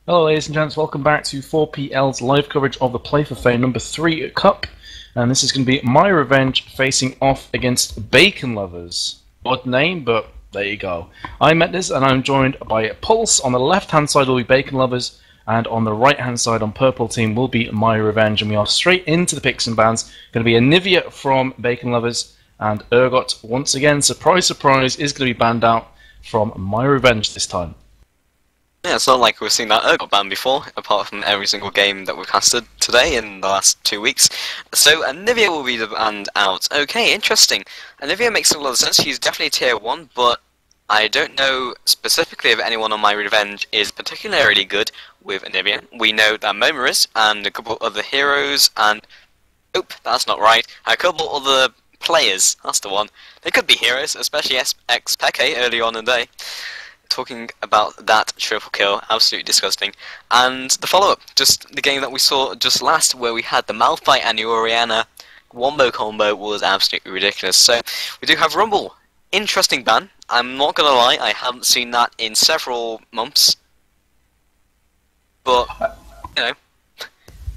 Hello ladies and gents, welcome back to 4PL's live coverage of the Play for Fame number 3 Cup. And this is going to be MyRevenge facing off against Bacon Lovers. Odd name, but there you go. I'm Metners and I'm joined by Pulse. On the left hand side will be Bacon Lovers, and on the right hand side on Purple Team will be MyRevenge. And we are straight into the picks and bans. Going to be Anivia from Bacon Lovers, and Urgot, once again, surprise surprise, is going to be banned out from MyRevenge this time. Yeah, it's not like we've seen that Urgot ban before, apart from every single game that we've casted today in the last 2 weeks. So Anivia will be the banned out. Okay, interesting. Anivia makes a lot of sense. She's definitely tier 1, but I don't know specifically if anyone on MyRevenge is particularly good with Anivia. We know that Moma is, and a couple other heroes, and... Oop, that's not right. A couple other players, that's the one. They could be heroes, especially Peke early on in the day. Talking about that triple kill, absolutely disgusting. And the follow-up, just the game that we saw just last, where we had the Malphite and the Orianna wombo combo, was absolutely ridiculous. So we do have Rumble. Interesting ban. I'm not gonna lie, I haven't seen that in several months. But you know,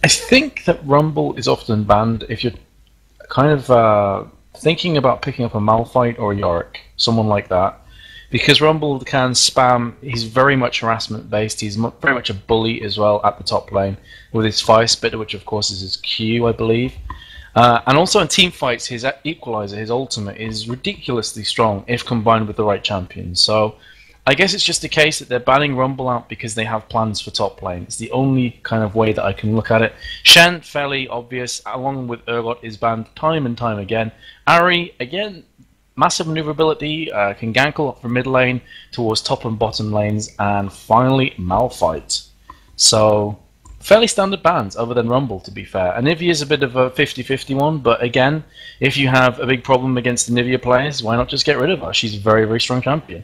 I think that Rumble is often banned if you're kind of thinking about picking up a Malphite or a Yorick, someone like that. Because Rumble can spam, he's very much harassment based, he's very much a bully as well at the top lane, with his Fire Spitter, which of course is his Q, I believe. And also in team fights, his Equalizer, his ultimate, is ridiculously strong if combined with the right champion. So I guess it's just a case that they're banning Rumble out because they have plans for top lane. It's the only kind of way that I can look at it. Shen, fairly obvious, along with Urgot, is banned time and time again. Ahri, again, massive maneuverability, can gankle up from mid lane towards top and bottom lanes, and finally Malphite. So, fairly standard bans, other than Rumble, to be fair. Anivia is a bit of a 50-50 one, but again, if you have a big problem against Anivia players, why not just get rid of her? She's a very, very strong champion.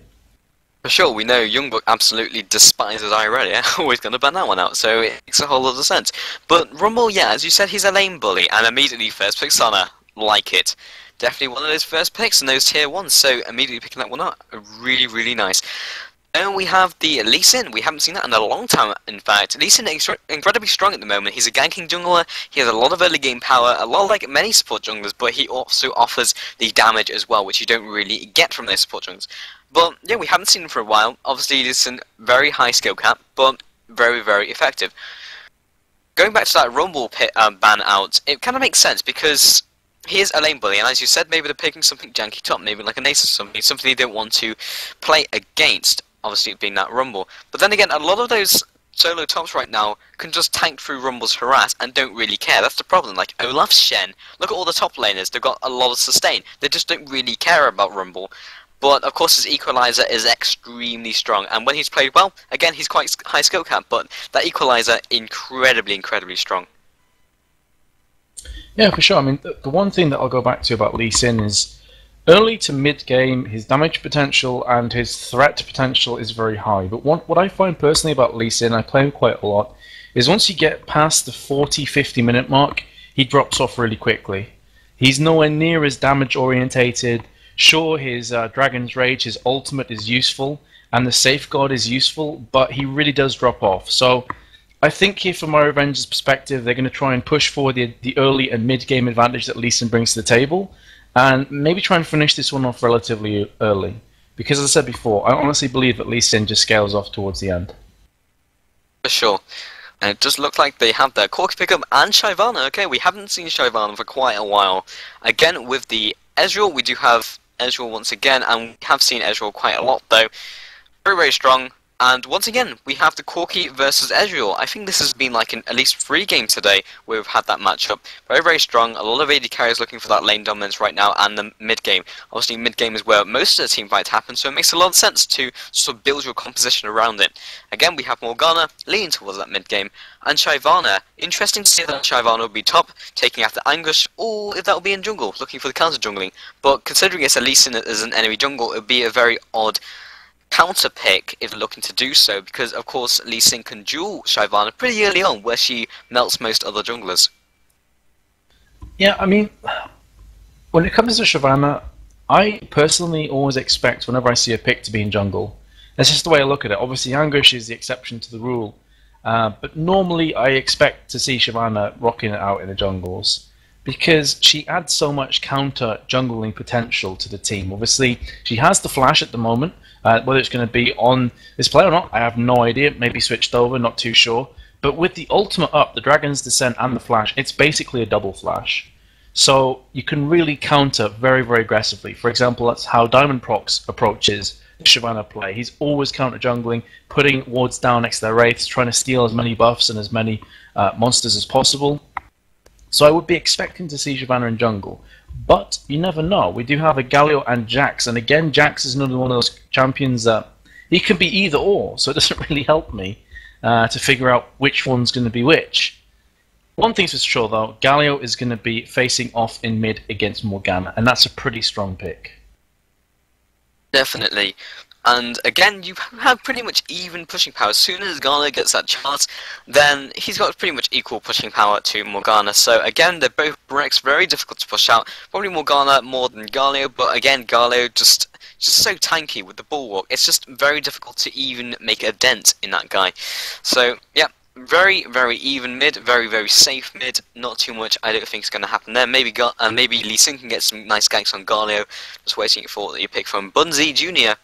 for sure, we know Youngbuck absolutely despises Irelia, always going to ban that one out, so it makes a whole lot of sense. But Rumble, yeah, as you said, he's a lane bully, and immediately first pick Sana, like it. Definitely one of those first picks in those tier 1s, so immediately picking that one up, really, really nice. Then we have the Lee Sin. We haven't seen that in a long time, in fact. Lee Sin is incredibly strong at the moment. He's a ganking jungler, he has a lot of early game power, a lot like many support junglers, but he also offers the damage as well, which you don't really get from those support junglers. But yeah, we haven't seen him for a while. Obviously, Lee Sin, very high skill cap, but very, very effective. Going back to that Rumble ban out, it kind of makes sense because he is a lane bully, and as you said, maybe they're picking something janky top, maybe like an ace or something they don't want to play against, obviously being that Rumble. But then again, a lot of those solo tops right now can just tank through Rumble's harass and don't really care. That's the problem. Like Olaf, Shen, look at all the top laners, they've got a lot of sustain. They just don't really care about Rumble. But of course his Equalizer is extremely strong, and when he's played well, again he's quite high skill cap, but that Equalizer incredibly, incredibly strong. Yeah, for sure. I mean, the one thing that I'll go back to about Lee Sin is early to mid-game, his damage potential and his threat potential is very high. But what I find personally about Lee Sin, I play him quite a lot, is once you get past the 40-50 minute mark, he drops off really quickly. He's nowhere near as damage-orientated. Sure, his Dragon's Rage, his ultimate is useful, and the Safeguard is useful, but he really does drop off. So I think here, from MyRevenge's perspective, they're going to try and push forward the early and mid-game advantage that Lee Sin brings to the table, and maybe try and finish this one off relatively early. Because, as I said before, I honestly believe that Lee Sin just scales off towards the end. For sure. And it does look like they have their Cork pickup and Shyvana. Okay, we haven't seen Shyvana for quite a while. Again, with the Ezreal, we do have Ezreal once again, and we have seen Ezreal quite a lot, though. Very, very strong. And once again, we have the Corki versus Ezreal. I think this has been like at least 3 games today where we've had that matchup. Very, very strong. A lot of AD carriers looking for that lane dominance right now, and the mid-game. Obviously, mid-game is where most of the team fights happen, so it makes a lot of sense to sort of build your composition around it. Again, we have Morgana leaning towards that mid-game, and Shyvana. Interesting to see that Shyvana will be top, taking after Anguish, or if that will be in jungle, looking for the counter-jungling. But considering it's a Lee Sin as an enemy jungle, it would be a very odd counter pick if looking to do so, because of course Lee Sin can duel Shyvana pretty early on, where she melts most other junglers. Yeah, I mean, when it comes to Shyvana, I personally always expect whenever I see a pick to be in jungle. That's just the way I look at it. Obviously, Anguish is the exception to the rule, But normally I expect to see Shyvana rocking it out in the jungles because she adds so much counter jungling potential to the team. Obviously, she has the flash at the moment. Whether it's going to be on this play or not, I have no idea. Maybe switched over, not too sure. But with the ultimate up, the Dragon's Descent and the flash, it's basically a double flash. So you can really counter very, very aggressively. For example, that's how Diamond Prox approaches the Shyvana play. He's always counter jungling, putting wards down next to their wraiths, trying to steal as many buffs and as many monsters as possible. So I would be expecting to see Shyvana in jungle. But you never know. We do have a Galio and Jax, and again, Jax is another one of those champions that he can be either or, so it doesn't really help me to figure out which one's going to be which. One thing's for sure, though, Galio is going to be facing off in mid against Morgana, and that's a pretty strong pick. Definitely. And again, you have pretty much even pushing power. As soon as Galio gets that chance, then he's got pretty much equal pushing power to Morgana. So again, they're both Rex, very difficult to push out. Probably Morgana more than Galio, but again, Galio just so tanky with the bulwark. It's just very difficult to even make a dent in that guy. So yeah, very, very even mid, very, very safe mid. Not too much. I don't think it's going to happen there. Maybe Lee Sin can get some nice ganks on Galio. Just waiting for the pick from Bunzi Jr.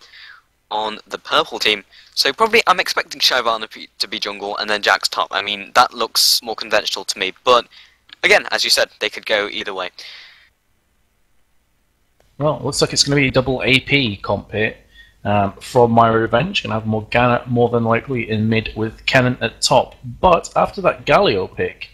on the purple team. So probably I'm expecting Shyvana to be jungle and then Jax top. I mean, that looks more conventional to me. But again, as you said, they could go either way. Well, it looks like it's going to be a double AP comp here from MyRevenge. Going to have Morgana more than likely in mid with Kennen at top. But after that Galio pick,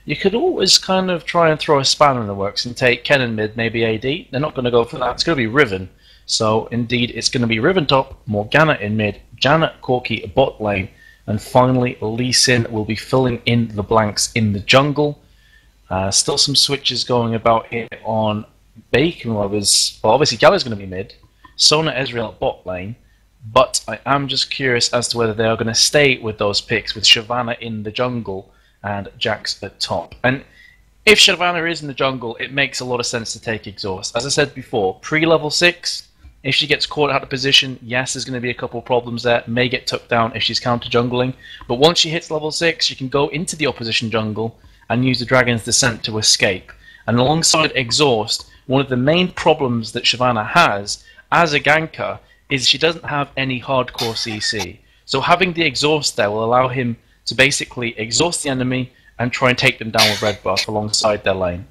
you could always kind of try and throw a spanner in the works and take Kennen mid, maybe AD. They're not going to go for that. It's going to be Riven. So indeed, it's going to be Riven top, Morgana in mid, Janet Corki bot lane, and finally Lee Sin will be filling in the blanks in the jungle. Still some switches going about here on Bacon Lovers. Well, obviously Galio's going to be mid, Sona Ezreal at bot lane, but I am just curious as to whether they are going to stay with those picks with Shyvana in the jungle and Jax at top. And if Shyvana is in the jungle, it makes a lot of sense to take Exhaust. As I said before, pre-level 6, if she gets caught out of position, yes, there's going to be a couple of problems there. May get took down if she's counter-jungling. But once she hits level 6, she can go into the opposition jungle and use the Dragon's Descent to escape. And alongside Exhaust, one of the main problems that Shyvana has as a ganker is she doesn't have any hardcore CC. So having the Exhaust there will allow him to basically exhaust the enemy and try and take them down with red buff alongside their lane.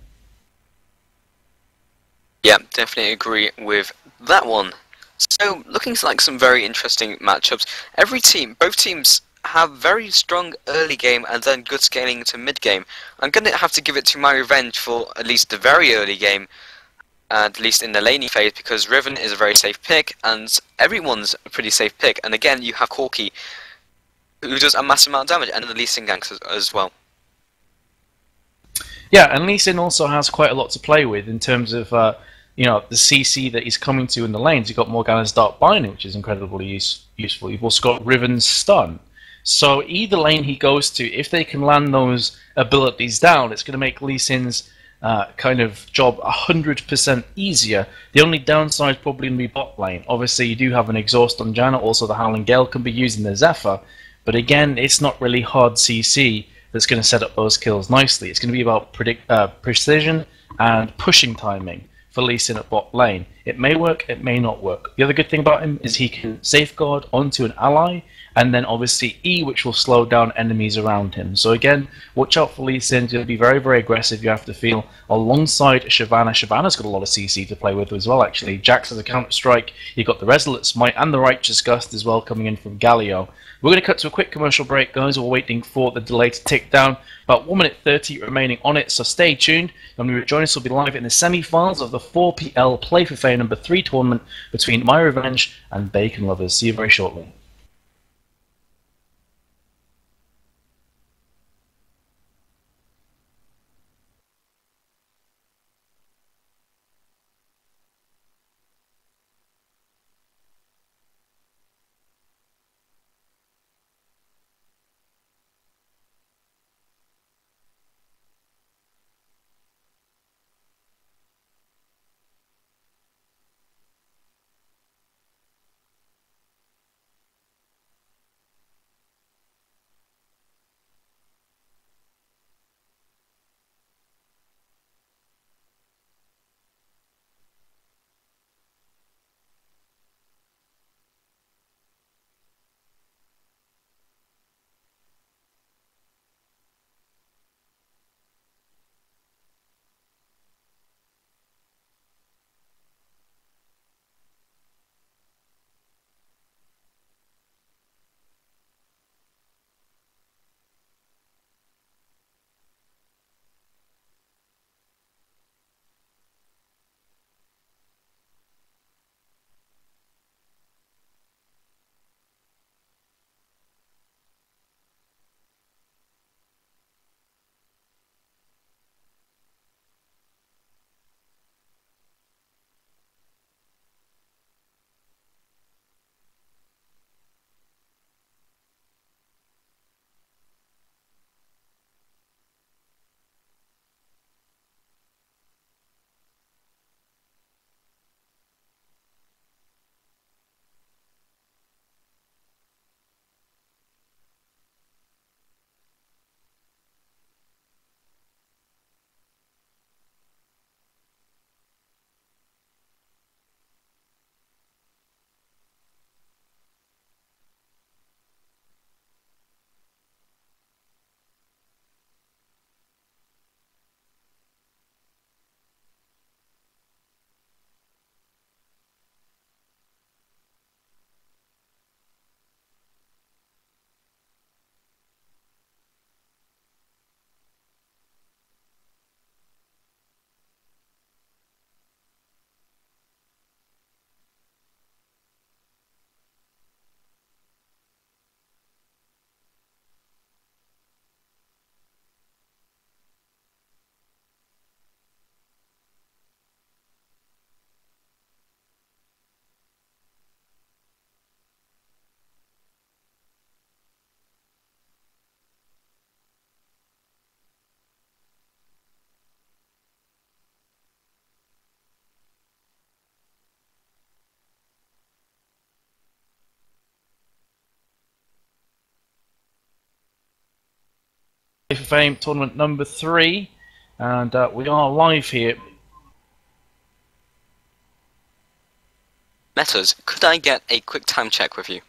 Yeah, definitely agree with that one. So, looking like some very interesting matchups. Both teams have very strong early game and then good scaling to mid game. I'm going to have to give it to MyRevenge for at least the very early game, at least in the laning phase, because Riven is a very safe pick and everyone's a pretty safe pick. And again, you have Corki, who does a massive amount of damage, and the Lee Sin ganks as well. Yeah, and Lee Sin also has quite a lot to play with in terms of you know, the CC that he's coming to in the lanes. You've got Morgana's Dark Binding, which is incredibly useful. You've also got Riven's Stun. So either lane he goes to, if they can land those abilities down, it's going to make Lee Sin's kind of job 100% easier. The only downside is probably going to be bot lane. Obviously, you do have an Exhaust on Janet. Also, the Howling Gale can be used in the Zephyr. But again, it's not really hard CC that's going to set up those kills nicely. It's going to be about precision and pushing timing for Lee Sin at bot lane. It may work, it may not work. The other good thing about him is he can safeguard onto an ally, and then obviously E, which will slow down enemies around him. So again, watch out for Lee Sin. He'll be very, very aggressive, you have to feel, alongside Shyvana. Shyvana's got a lot of CC to play with as well, actually. Jax has a counter-strike. You've got the Resolute Smite and the Righteous Gust as well coming in from Galio. We're going to cut to a quick commercial break, guys. We're waiting for the delay to tick down. About 1 minute 30 remaining on it, so stay tuned. And when we join us, we'll be live in the semi-finals of the 4PL Play for Fame number 3 tournament between MyRevenge and Bacon Lovers. See you very shortly. of Fame tournament number 3, and we are live here. Metas, could I get a quick time check with you?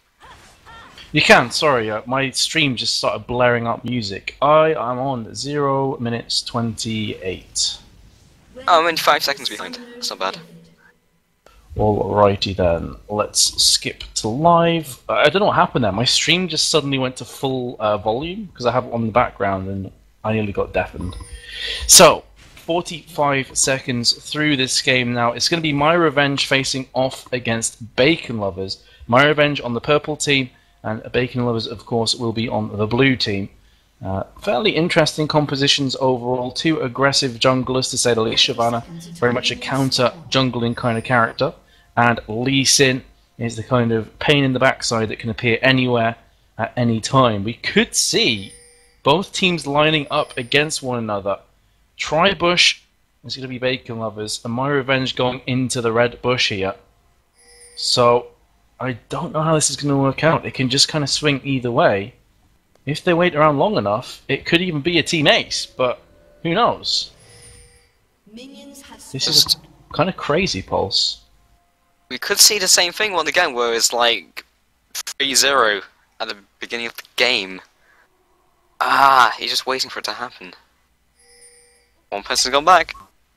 You can, sorry, my stream just started blaring up music. I am on 0 minutes 28. Oh, I'm only 5 seconds behind. That's not bad. Alrighty then, let's skip to live. I don't know what happened there. My stream just suddenly went to full volume because I have it on the background and I nearly got deafened. So, 45 seconds through this game now. It's going to be MyRevenge facing off against Bacon Lovers. MyRevenge on the purple team and Bacon Lovers, of course, will be on the blue team. Fairly interesting compositions overall. 2 aggressive junglers, to say the least. Shyvana, very much a counter jungling kind of character. And Lee Sin is the kind of pain in the backside that can appear anywhere at any time. We could see both teams lining up against one another. Tri-Bush is going to be Bacon Lovers, and MyRevenge going into the red bush here. So, I don't know how this is going to work out. It can just kind of swing either way. If they wait around long enough, it could even be a team ace, but who knows? This is kind of crazy, Pulse. We could see the same thing once again, where it's like 3-0 at the beginning of the game. Ah, he's just waiting for it to happen. One person's gone back.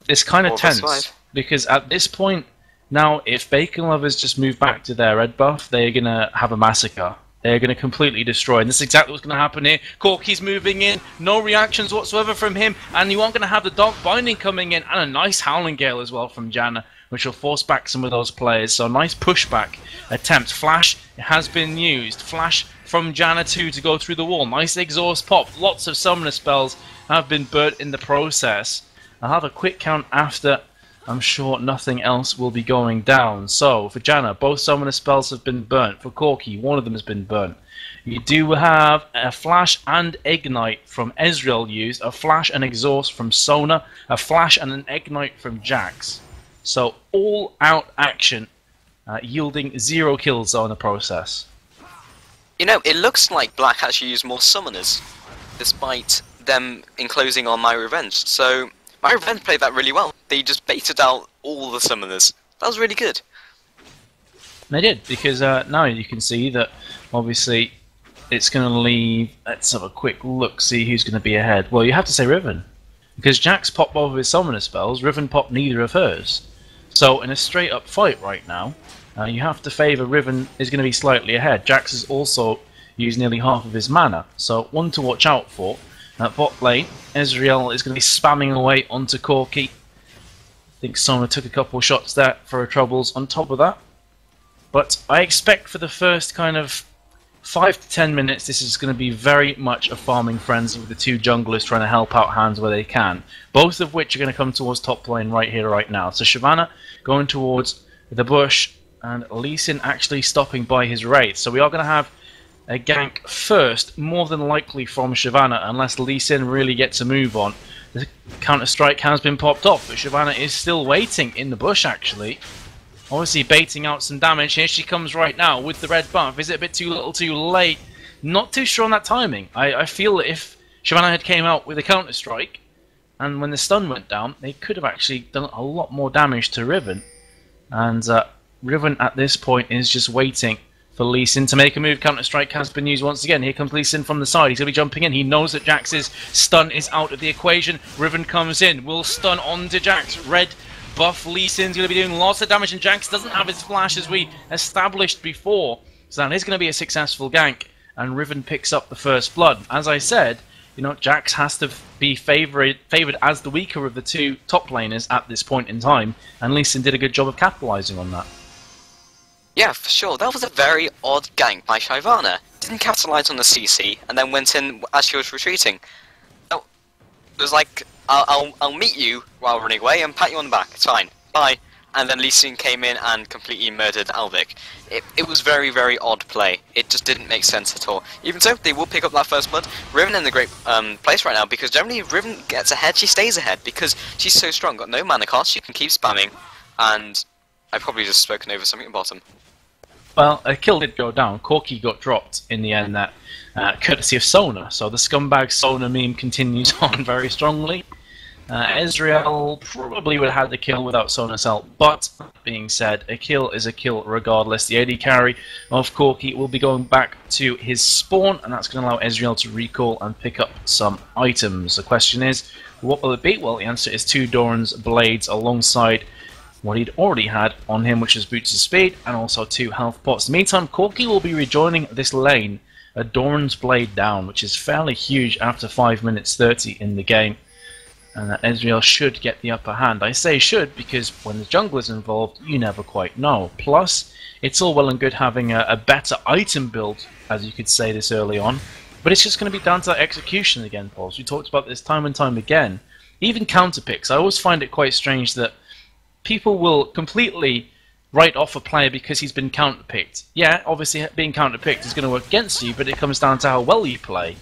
It's kind of tense, because at this point, now if Bacon Lovers just move back to their red buff, they're going to have a massacre. They're going to completely destroy, and this is exactly what's going to happen here. Corky's moving in, no reactions whatsoever from him, and you aren't going to have the Dark Binding coming in, and a nice Howling Gale as well from Janna, which will force back some of those players. So nice pushback attempt. Flash, it has been used. Flash from Janna 2 to go through the wall. Nice exhaust pop. Lots of summoner spells have been burnt in the process. I'll have a quick count after. I'm sure nothing else will be going down. So, for Janna, both summoner spells have been burnt. For Corky, one of them has been burnt. You do have a Flash and Ignite from Ezreal used, a Flash and Exhaust from Sona, a Flash and an Ignite from Jax. So, all-out action, yielding 0 kills on the process. You know, it looks like Black actually used more summoners, despite them enclosing on MyRevenge. So, MyRevenge played that really well. They just baited out all the summoners. That was really good. They did, because now you can see that, obviously, it's going to leave... Let's have a quick look, see who's going to be ahead. Well, you have to say Riven, because Jax popped both of his summoner spells, Riven popped neither of hers. So, in a straight-up fight right now, you have to favour Riven is going to be slightly ahead. Jax has also used nearly half of his mana, so one to watch out for. At bot lane, Ezreal is going to be spamming away onto Corky. I think Sona took a couple of shots there for her troubles on top of that. But I expect for the first kind of 5 to 10 minutes, this is going to be very much a farming frenzy with the 2 junglers trying to help out hands where they can. Both of which are going to come towards top lane right here, right now. So Shyvana going towards the bush, and Lee Sin actually stopping by his Wraith. So we are going to have a gank first, more than likely from Shyvana, unless Lee Sin really gets a move on. The counter-strike has been popped off, but Shyvana is still waiting in the bush, actually. Obviously baiting out some damage. Here she comes right now with the red buff. Is it a bit too little too late? Not too sure on that timing. I feel that if Shyvana had came out with a counter-strike, and when the stun went down, they could have actually done a lot more damage to Riven. And Riven at this point is just waiting for Lee Sin to make a move. Counter-strike has been used once again. Here comes Lee Sin from the side. He's going to be jumping in. He knows that Jax's stun is out of the equation. Riven comes in. Will stun onto Jax. Red buff. Lee Sin's going to be doing lots of damage, and Jax doesn't have his flash as we established before. So that is going to be a successful gank, and Riven picks up the first blood. As I said, you know, Jax has to be favoured as the weaker of the 2 top laners at this point in time, and Lee Sin did a good job of capitalising on that. Yeah, for sure. That was a very odd gank by Shyvana. Didn't capitalise on the CC, and then went in as she was retreating. Oh, it was like, I'll meet you while running away and pat you on the back. It's fine. Bye. And then Lee Sin came in and completely murdered Alvic. It was very, very odd play. It just didn't make sense at all. Even so, they will pick up that first blood. Riven in a great place right now, because generally if Riven gets ahead, she stays ahead, because she's so strong. Got no mana cost, she can keep spamming, and I've probably just spoken over something at the bottom. Well, a kill did go down. Corki got dropped in the end, that courtesy of Sona. So the scumbag Sona meme continues on very strongly. Ezreal probably would have had the kill without Sona's help, but that being said, a kill is a kill regardless. The AD carry of Corki will be going back to his spawn, and that's going to allow Ezreal to recall and pick up some items. The question is, what will it be? Well, the answer is 2 Doran's Blades alongside what he'd already had on him, which is Boots of Speed, and also 2 health pots. In the meantime, Corki will be rejoining this lane, a Doran's Blade down, which is fairly huge after 5 minutes 30 in the game. And that Ezreal should get the upper hand. I say should because when the jungler's involved, you never quite know. Plus, it's all well and good having a better item build, as you could say this early on, but it's just going to be down to that execution again, Paul. We talked about this time and time again. Even counter picks. I always find it quite strange that people will completely write off a player because he's been counter picked. Yeah, obviously being counter picked is going to work against you, but it comes down to how well you play.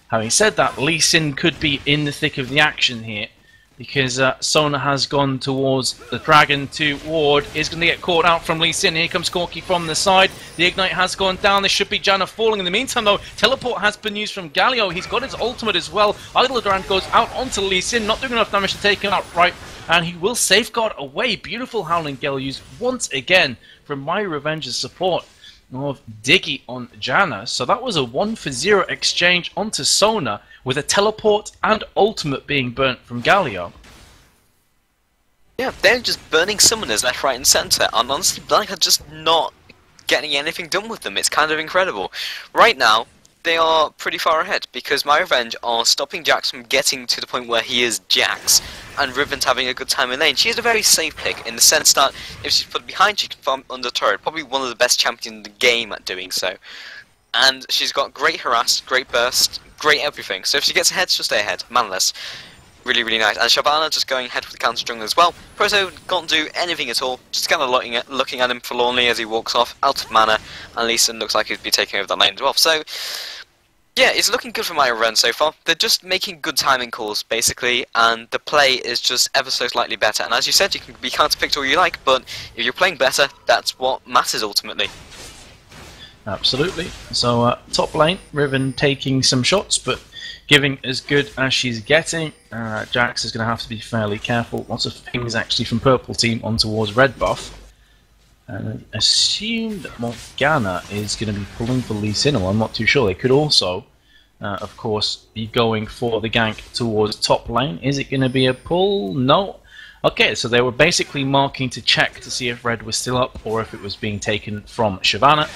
Having said that, Lee Sin could be in the thick of the action here because Sona has gone towards the Dragon to ward. Is going to get caught out from Lee Sin. Here comes Corki from the side. The Ignite has gone down. There should be Janna falling. In the meantime, though, Teleport has been used from Galio. He's got his ultimate as well. Idledrant goes out onto Lee Sin, not doing enough damage to take him out right, and he will safeguard away. Beautiful Howling Gale used once again from MyRevenge's support of Diggy on Janna. So that was a 1-for-0 exchange onto Sona with a teleport and ultimate being burnt from Galio. Yeah, they're just burning summoners left, right and centre, and honestly, Blind are just not getting anything done with them. It's kind of incredible. Right now, they are pretty far ahead because MyRevenge are stopping Jax from getting to the point where he is Jax, and Riven's having a good time in lane. She is a very safe pick in the sense that if she's put behind, she can farm under turret. Probably one of the best champions in the game at doing so. And she's got great harass, great burst, great everything. So if she gets ahead, she'll stay ahead. Manless. Really, really nice. And Shyvana just going ahead with the counter jungle as well. Proto can't do anything at all. Just kind of looking at him forlornly as he walks off, out of mana. And Lee Sin looks like he'd be taking over that lane as well. So yeah, it's looking good for MyRevenge so far. They're just making good timing calls, basically, and the play is just ever so slightly better. And as you said, you can be counter-picked all you like, but if you're playing better, that's what matters ultimately. Absolutely. So, top lane, Riven taking some shots, but giving as good as she's getting. Jax is going to have to be fairly careful. Lots of things actually from purple team on towards red buff. And I assume that Morgana is going to be pulling for Lee Sin. I'm not too sure. They could also, of course, be going for the gank towards top lane. Is it going to be a pull? No. Okay, so they were basically marking to check to see if red was still up or if it was being taken from Shyvana.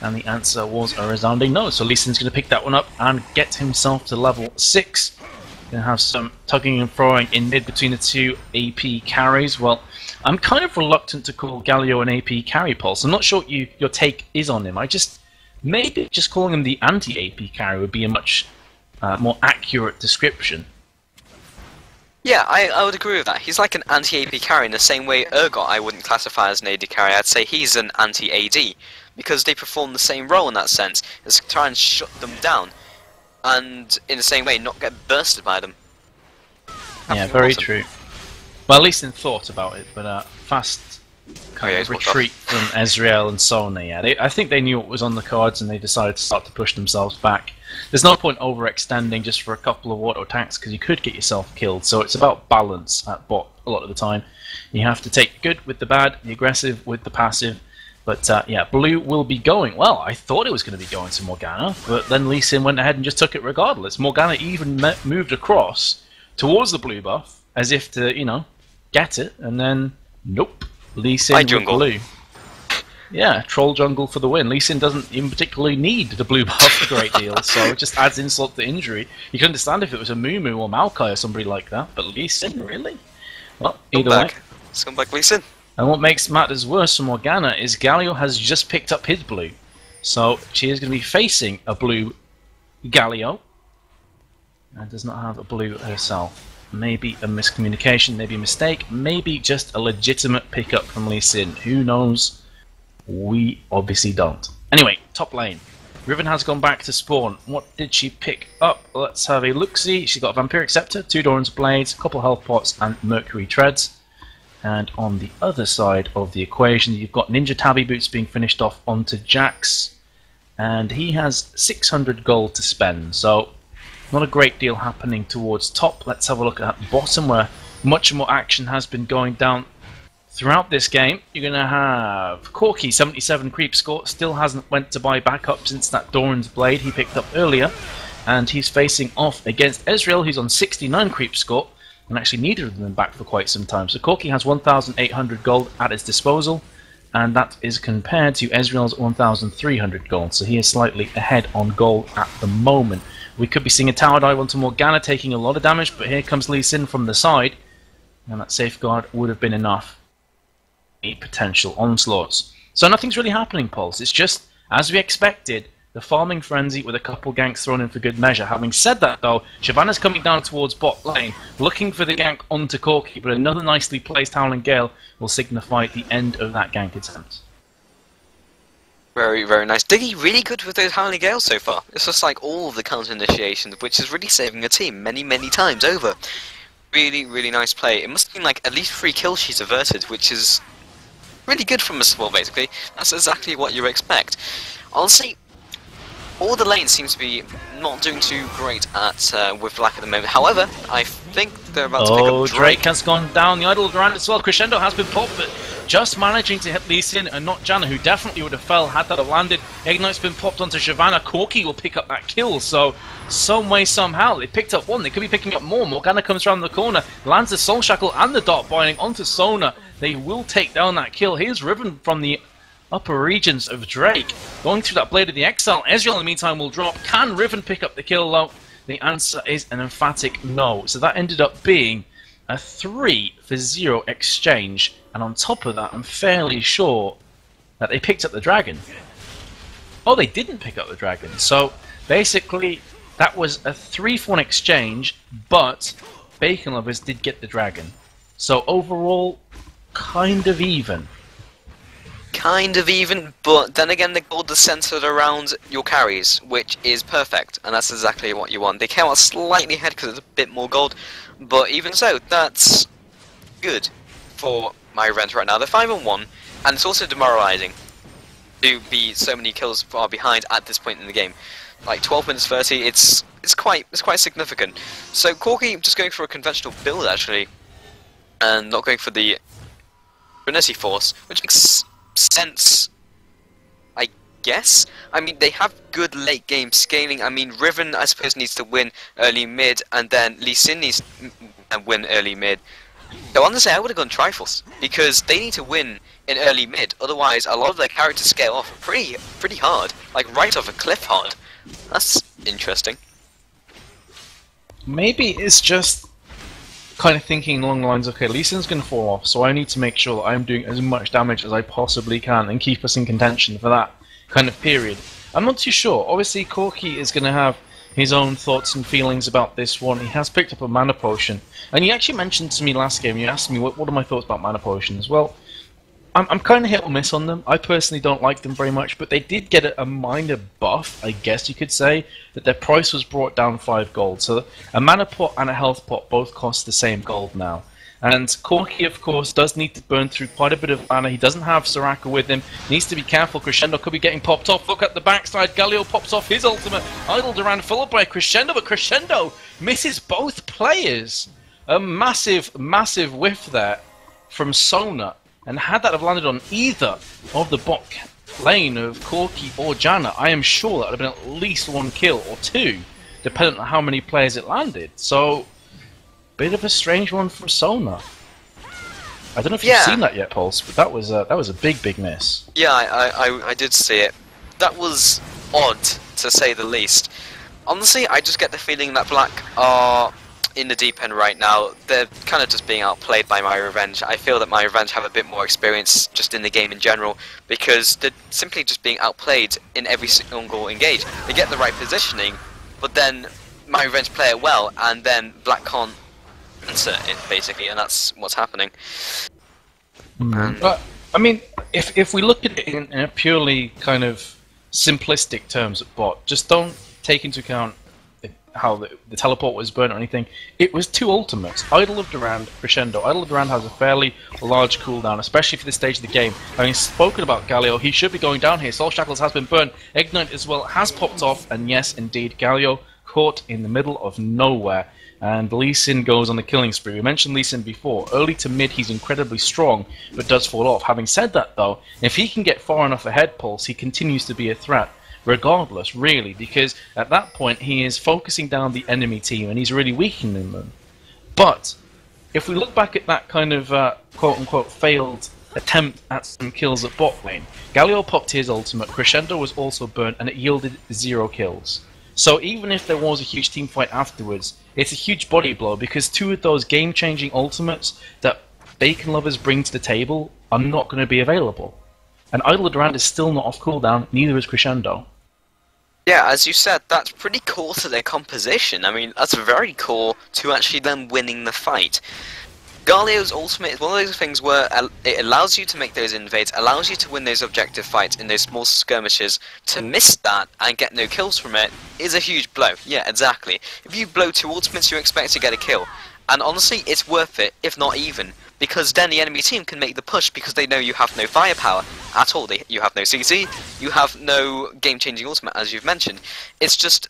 And the answer was a resounding no. So Lee Sin's going to pick that one up and get himself to level 6. Going to have some tugging and throwing in mid between the two AP carries. Well, I'm kind of reluctant to call Galio an AP carry, Pulse. I'm not sure what your take is on him. Maybe just calling him the anti-AP carry would be a much more accurate description. Yeah, I would agree with that. He's like an anti-AP carry in the same way Urgot I wouldn't classify as an AD carry. I'd say he's an anti-AD because they perform the same role in that sense, as try and shut them down, and in the same way not get bursted by them. Yeah, very true. Well, at least in thought about it, but fast kind of retreat from Ezreal and Sona. Yeah, I think they knew what was on the cards and they decided to start to push themselves back. There's no point overextending just for a couple of auto attacks because you could get yourself killed. So it's about balance at bot a lot of the time. You have to take the good with the bad, the aggressive with the passive. But yeah, blue will be going. Well, I thought it was going to be going to Morgana, but then Lee Sin went ahead and just took it regardless. Morgana even moved across towards the blue buff as if to, you know, get it, and then nope, Lee Sin with blue. Yeah, troll jungle for the win. Lee Sin doesn't even particularly need the blue buff a great deal, so it just adds insult to injury. You can understand if it was a Mumu or Maokai or somebody like that, but Lee Sin, really? Well, either way. Scumbag Lee Sin. And what makes matters worse for Morgana is Galio has just picked up his blue. So she is going to be facing a blue Galio. And does not have a blue herself. Maybe a miscommunication, maybe a mistake, maybe just a legitimate pickup from Lee Sin. Who knows? We obviously don't. Anyway, top lane. Riven has gone back to spawn. What did she pick up? Let's have a look-see. She's got a Vampiric Scepter, 2 Doran's Blades, a couple health pots, and Mercury Treads. And on the other side of the equation, you've got Ninja Tabby Boots being finished off onto Jax, and he has 600 gold to spend, so not a great deal happening towards top. Let's have a look at bottom, where much more action has been going down throughout this game. You're going to have Corky, 77 creep score, still hasn't went to buy backup since that Doran's Blade he picked up earlier, and he's facing off against Ezreal, who's on 69 creep score, and actually neither of them back for quite some time. So Corky has 1,800 gold at his disposal, and that is compared to Ezreal's 1,300 gold, so he is slightly ahead on gold at the moment. We could be seeing a tower dive onto Morgana, taking a lot of damage, but here comes Lee Sin from the side, and that safeguard would have been enough. Potential onslaughts. So nothing's really happening, Pulse. It's just, as we expected, the farming frenzy with a couple ganks thrown in for good measure. Having said that, though, Shyvana's coming down towards bot lane, looking for the gank onto Corky, but another nicely placed Howling Gale will signify the end of that gank attempt. Very, very nice. Diggy really good with those Howling Gales so far. It's just like all of the counter initiations, which is really saving a team many, many times over. Really, really nice play. It must have been like at least 3 kills she's averted, which is really good from a support, basically. That's exactly what you expect. Honestly, all the lanes seem to be not doing too great at with Black at the moment. However, I think they're about to pick up Drake has gone down. The Idol around as well. Crescendo has been popped, but just managing to hit Lee Sin and not Janna, who definitely would have fell had that have landed. Ignite's been popped onto Shyvana. Corky will pick up that kill, so some way, somehow, they picked up one. They could be picking up more. Morgana comes around the corner, lands the Soul Shackle and the Dot Binding onto Sona. They will take down that kill. Here's Riven from the upper regions of Drake, going through that Blade of the Exile. Ezreal, in the meantime, will drop. Can Riven pick up the kill, though? The answer is an emphatic no. So that ended up being a 3-for-0 exchange. And on top of that, I'm fairly sure that they picked up the dragon. Oh, they didn't pick up the dragon. So basically, that was a 3-for-1 exchange, but Bacon Lovers did get the dragon. So overall, kind of even. Kind of even, but then again the gold is centered around your carries, which is perfect, and that's exactly what you want. They came out slightly ahead because it's a bit more gold, but even so, that's good for MyRevenge right now. They're 5-1, and it's also demoralizing to be so many kills far behind at this point in the game. Like 12 minutes 30, it's quite significant. So Corky just going for a conventional build actually, and not going for the Trinity Force, which makes sense, I guess. I mean, they have good late game scaling. I mean, Riven, I suppose, needs to win early mid, and then Lee Sin needs to win early mid. So honestly, I would have gone Triforce, because they need to win in early mid, otherwise a lot of their characters scale off pretty hard, like right off a cliff hard. That's interesting. Maybe it's just kind of thinking along the lines, okay, Lee Sin's going to fall off, so I need to make sure that I'm doing as much damage as I possibly can and keep us in contention for that kind of period. I'm not too sure. Obviously, Corky is going to have his own thoughts and feelings about this one. He has picked up a mana potion, and you actually mentioned to me last game, you asked me what are my thoughts about mana potions. Well, I'm kind of hit or miss on them. I personally don't like them very much, but they did get a minor buff, I guess you could say, that their price was brought down 5 gold. So a mana pot and a health pot both cost the same gold now. And Corky, of course, does need to burn through quite a bit of mana. He doesn't have Soraka with him. Needs to be careful. Crescendo could be getting popped off. Look at the backside. Galio pops off his ultimate. Idled around, followed by Crescendo, but Crescendo misses both players. A massive, massive whiff there from Sona. And had that have landed on either of the bot lane of Corky or Janna, I am sure that would have been at least 1 kill or 2, depending on how many players it landed. So, bit of a strange one from Sona. I don't know if you've seen that yet, Pulse, but that was a big miss. Yeah, I did see it. That was odd, to say the least. Honestly, I just get the feeling that Black are in the deep end right now. They're kind of just being outplayed by MyRevenge. I feel that MyRevenge have a bit more experience just in the game in general, because they're simply just being outplayed in every single engage. They get the right positioning, but then MyRevenge play it well, and then Black can't answer it, basically, and that's what's happening. But, I mean, if we look at it in a purely kind of simplistic terms at bot, just don't take into account how the teleport was burnt or anything. It was two ultimates. Idol of Durand, Crescendo. Idol of Durand has a fairly large cooldown, especially for this stage of the game. Having spoken about Galio, he should be going down here. Soul Shackles has been burnt. Ignite as well has popped off, and yes, indeed, Galio caught in the middle of nowhere. And Lee Sin goes on the killing spree. We mentioned Lee Sin before. Early to mid, he's incredibly strong, but does fall off. Having said that, though, if he can get far enough ahead, Pulse, he continues to be a threat. Regardless, really, because at that point he is focusing down the enemy team and he's really weakening them. But if we look back at that kind of quote-unquote failed attempt at some kills at bot lane, Galio popped his ultimate, Crescendo was also burnt, and it yielded 0 kills. So even if there was a huge team fight afterwards, it's a huge body blow because two of those game-changing ultimates that Bacon lovers bring to the table are not going to be available. And Idol of Durand is still not off cooldown, neither is Crescendo. Yeah, as you said, that's pretty core to their composition. I mean, that's very core to actually them winning the fight. Galio's ultimate is one of those things where it allows you to make those invades, allows you to win those objective fights in those small skirmishes. To miss that and get no kills from it is a huge blow. Yeah, exactly. If you blow 2 ultimates, you expect to get a kill. And honestly, it's worth it, if not even. Because then the enemy team can make the push because they know you have no firepower at all. You have no CC, you have no game-changing ultimate, as you've mentioned. It's just,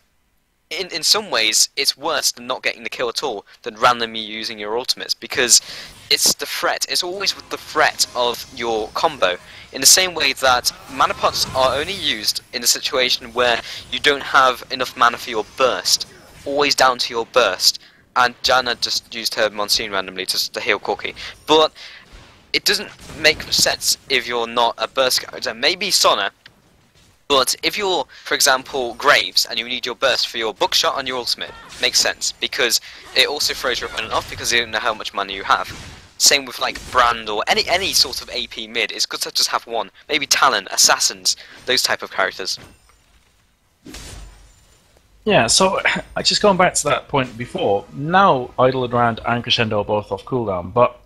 in some ways, it's worse than not getting the kill at all, than randomly using your ultimates, because it's the threat. It's always with the threat of your combo. In the same way that mana pots are only used in a situation where you don't have enough mana for your burst. Always down to your burst. And Janna just used her Monsoon randomly to heal Corki. But it doesn't make sense if you're not a burst character. Maybe Sona, but if you're, for example, Graves, and you need your burst for your bookshot on your ultimate, makes sense, because it also throws your opponent off because they don't know how much money you have. Same with like Brand or any sort of AP mid, it's good to just have one. Maybe Talon, Assassins, those type of characters. Yeah, so just going back to that point before, now Idol of Durand and Crescendo are both off cooldown, but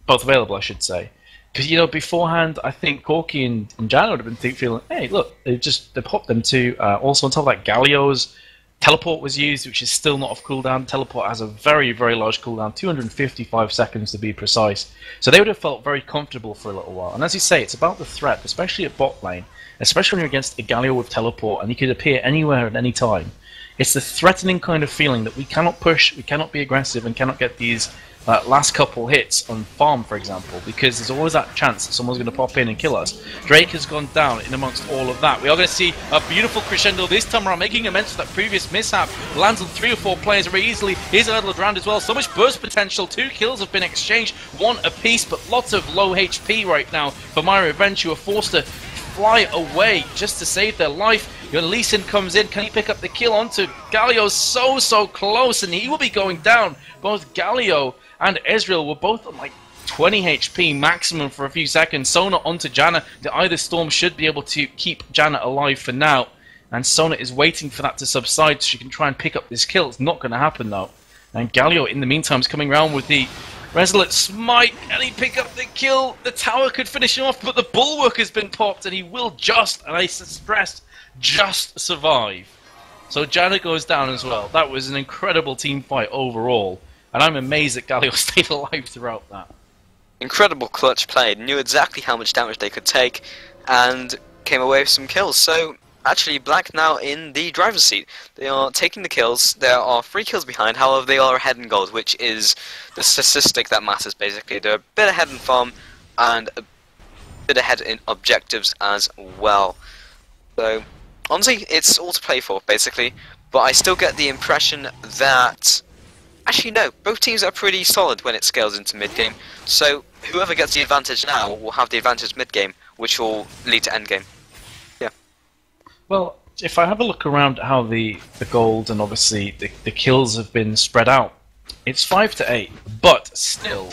both available, I should say. Because, you know, beforehand, I think Corki and Janna would have been feeling, hey, look, they popped them too. Also, on top of that, Galio's teleport was used, which is still not off cooldown. Teleport has a very, very large cooldown, 255 seconds to be precise. So they would have felt very comfortable for a little while. And as you say, it's about the threat, especially at bot lane. Especially when you're against a Galio with teleport and he could appear anywhere at any time. It's the threatening kind of feeling that we cannot push, we cannot be aggressive, and cannot get these last couple hits on farm, for example, because there's always that chance that someone's going to pop in and kill us. Drake has gone down in amongst all of that. We are going to see a beautiful Crescendo this time around, making amends for that previous mishap. Lands on 3 or 4 players very easily. Here's Idol of Durand as well. So much burst potential. 2 kills have been exchanged, 1 apiece, but lots of low HP right now for MyRevenge, who are forced to fly away just to save their life. Your Lee Sin comes in. Can he pick up the kill onto Galio? So close, and he will be going down. Both Galio and Ezreal were both on like 20 HP maximum for a few seconds. Sona onto Janna. The Either Storm should be able to keep Janna alive for now, and Sona is waiting for that to subside so she can try and pick up this kill. It's not going to happen though. And Galio in the meantime is coming around with the Resolute Smite. Can he pick up the kill? The tower could finish him off, but the Bulwark has been popped, and he will just, and I stress, just survive. So Janna goes down as well. That was an incredible team fight overall, and I'm amazed that Galio stayed alive throughout that. Incredible clutch play. Knew exactly how much damage they could take, and came away with some kills. So actually, Black now in the driver's seat. They are taking the kills. There are 3 kills behind. However, they are ahead in gold, which is the statistic that matters, basically. They're a bit ahead in farm and a bit ahead in objectives as well. So, honestly, it's all to play for, basically. But I still get the impression that... Actually, no. Both teams are pretty solid when it scales into mid-game. So, whoever gets the advantage now will have the advantage mid-game, which will lead to end-game. Well, if I have a look around at how the gold and obviously the kills have been spread out, it's 5-8, but still,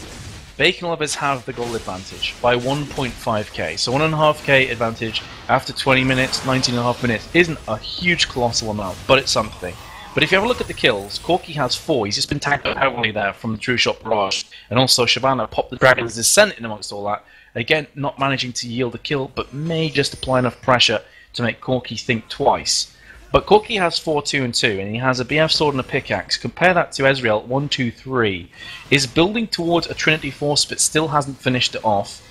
Bacon Lovers have the gold advantage by 1.5k. So 1.5k advantage after 20 minutes, 19.5 minutes isn't a huge colossal amount, but it's something. But if you have a look at the kills, Corki has 4. He's just been tagged out heavily there from the True Shot Barrage. And also Shyvana popped the Dragon's Descent in amongst all that. Again, not managing to yield a kill, but may just apply enough pressure to make Corki think twice. But Corki has 4, 2, and 2, and he has a BF sword and a pickaxe. Compare that to Ezreal, 1, 2, 3. Is building towards a Trinity Force, but still hasn't finished it off,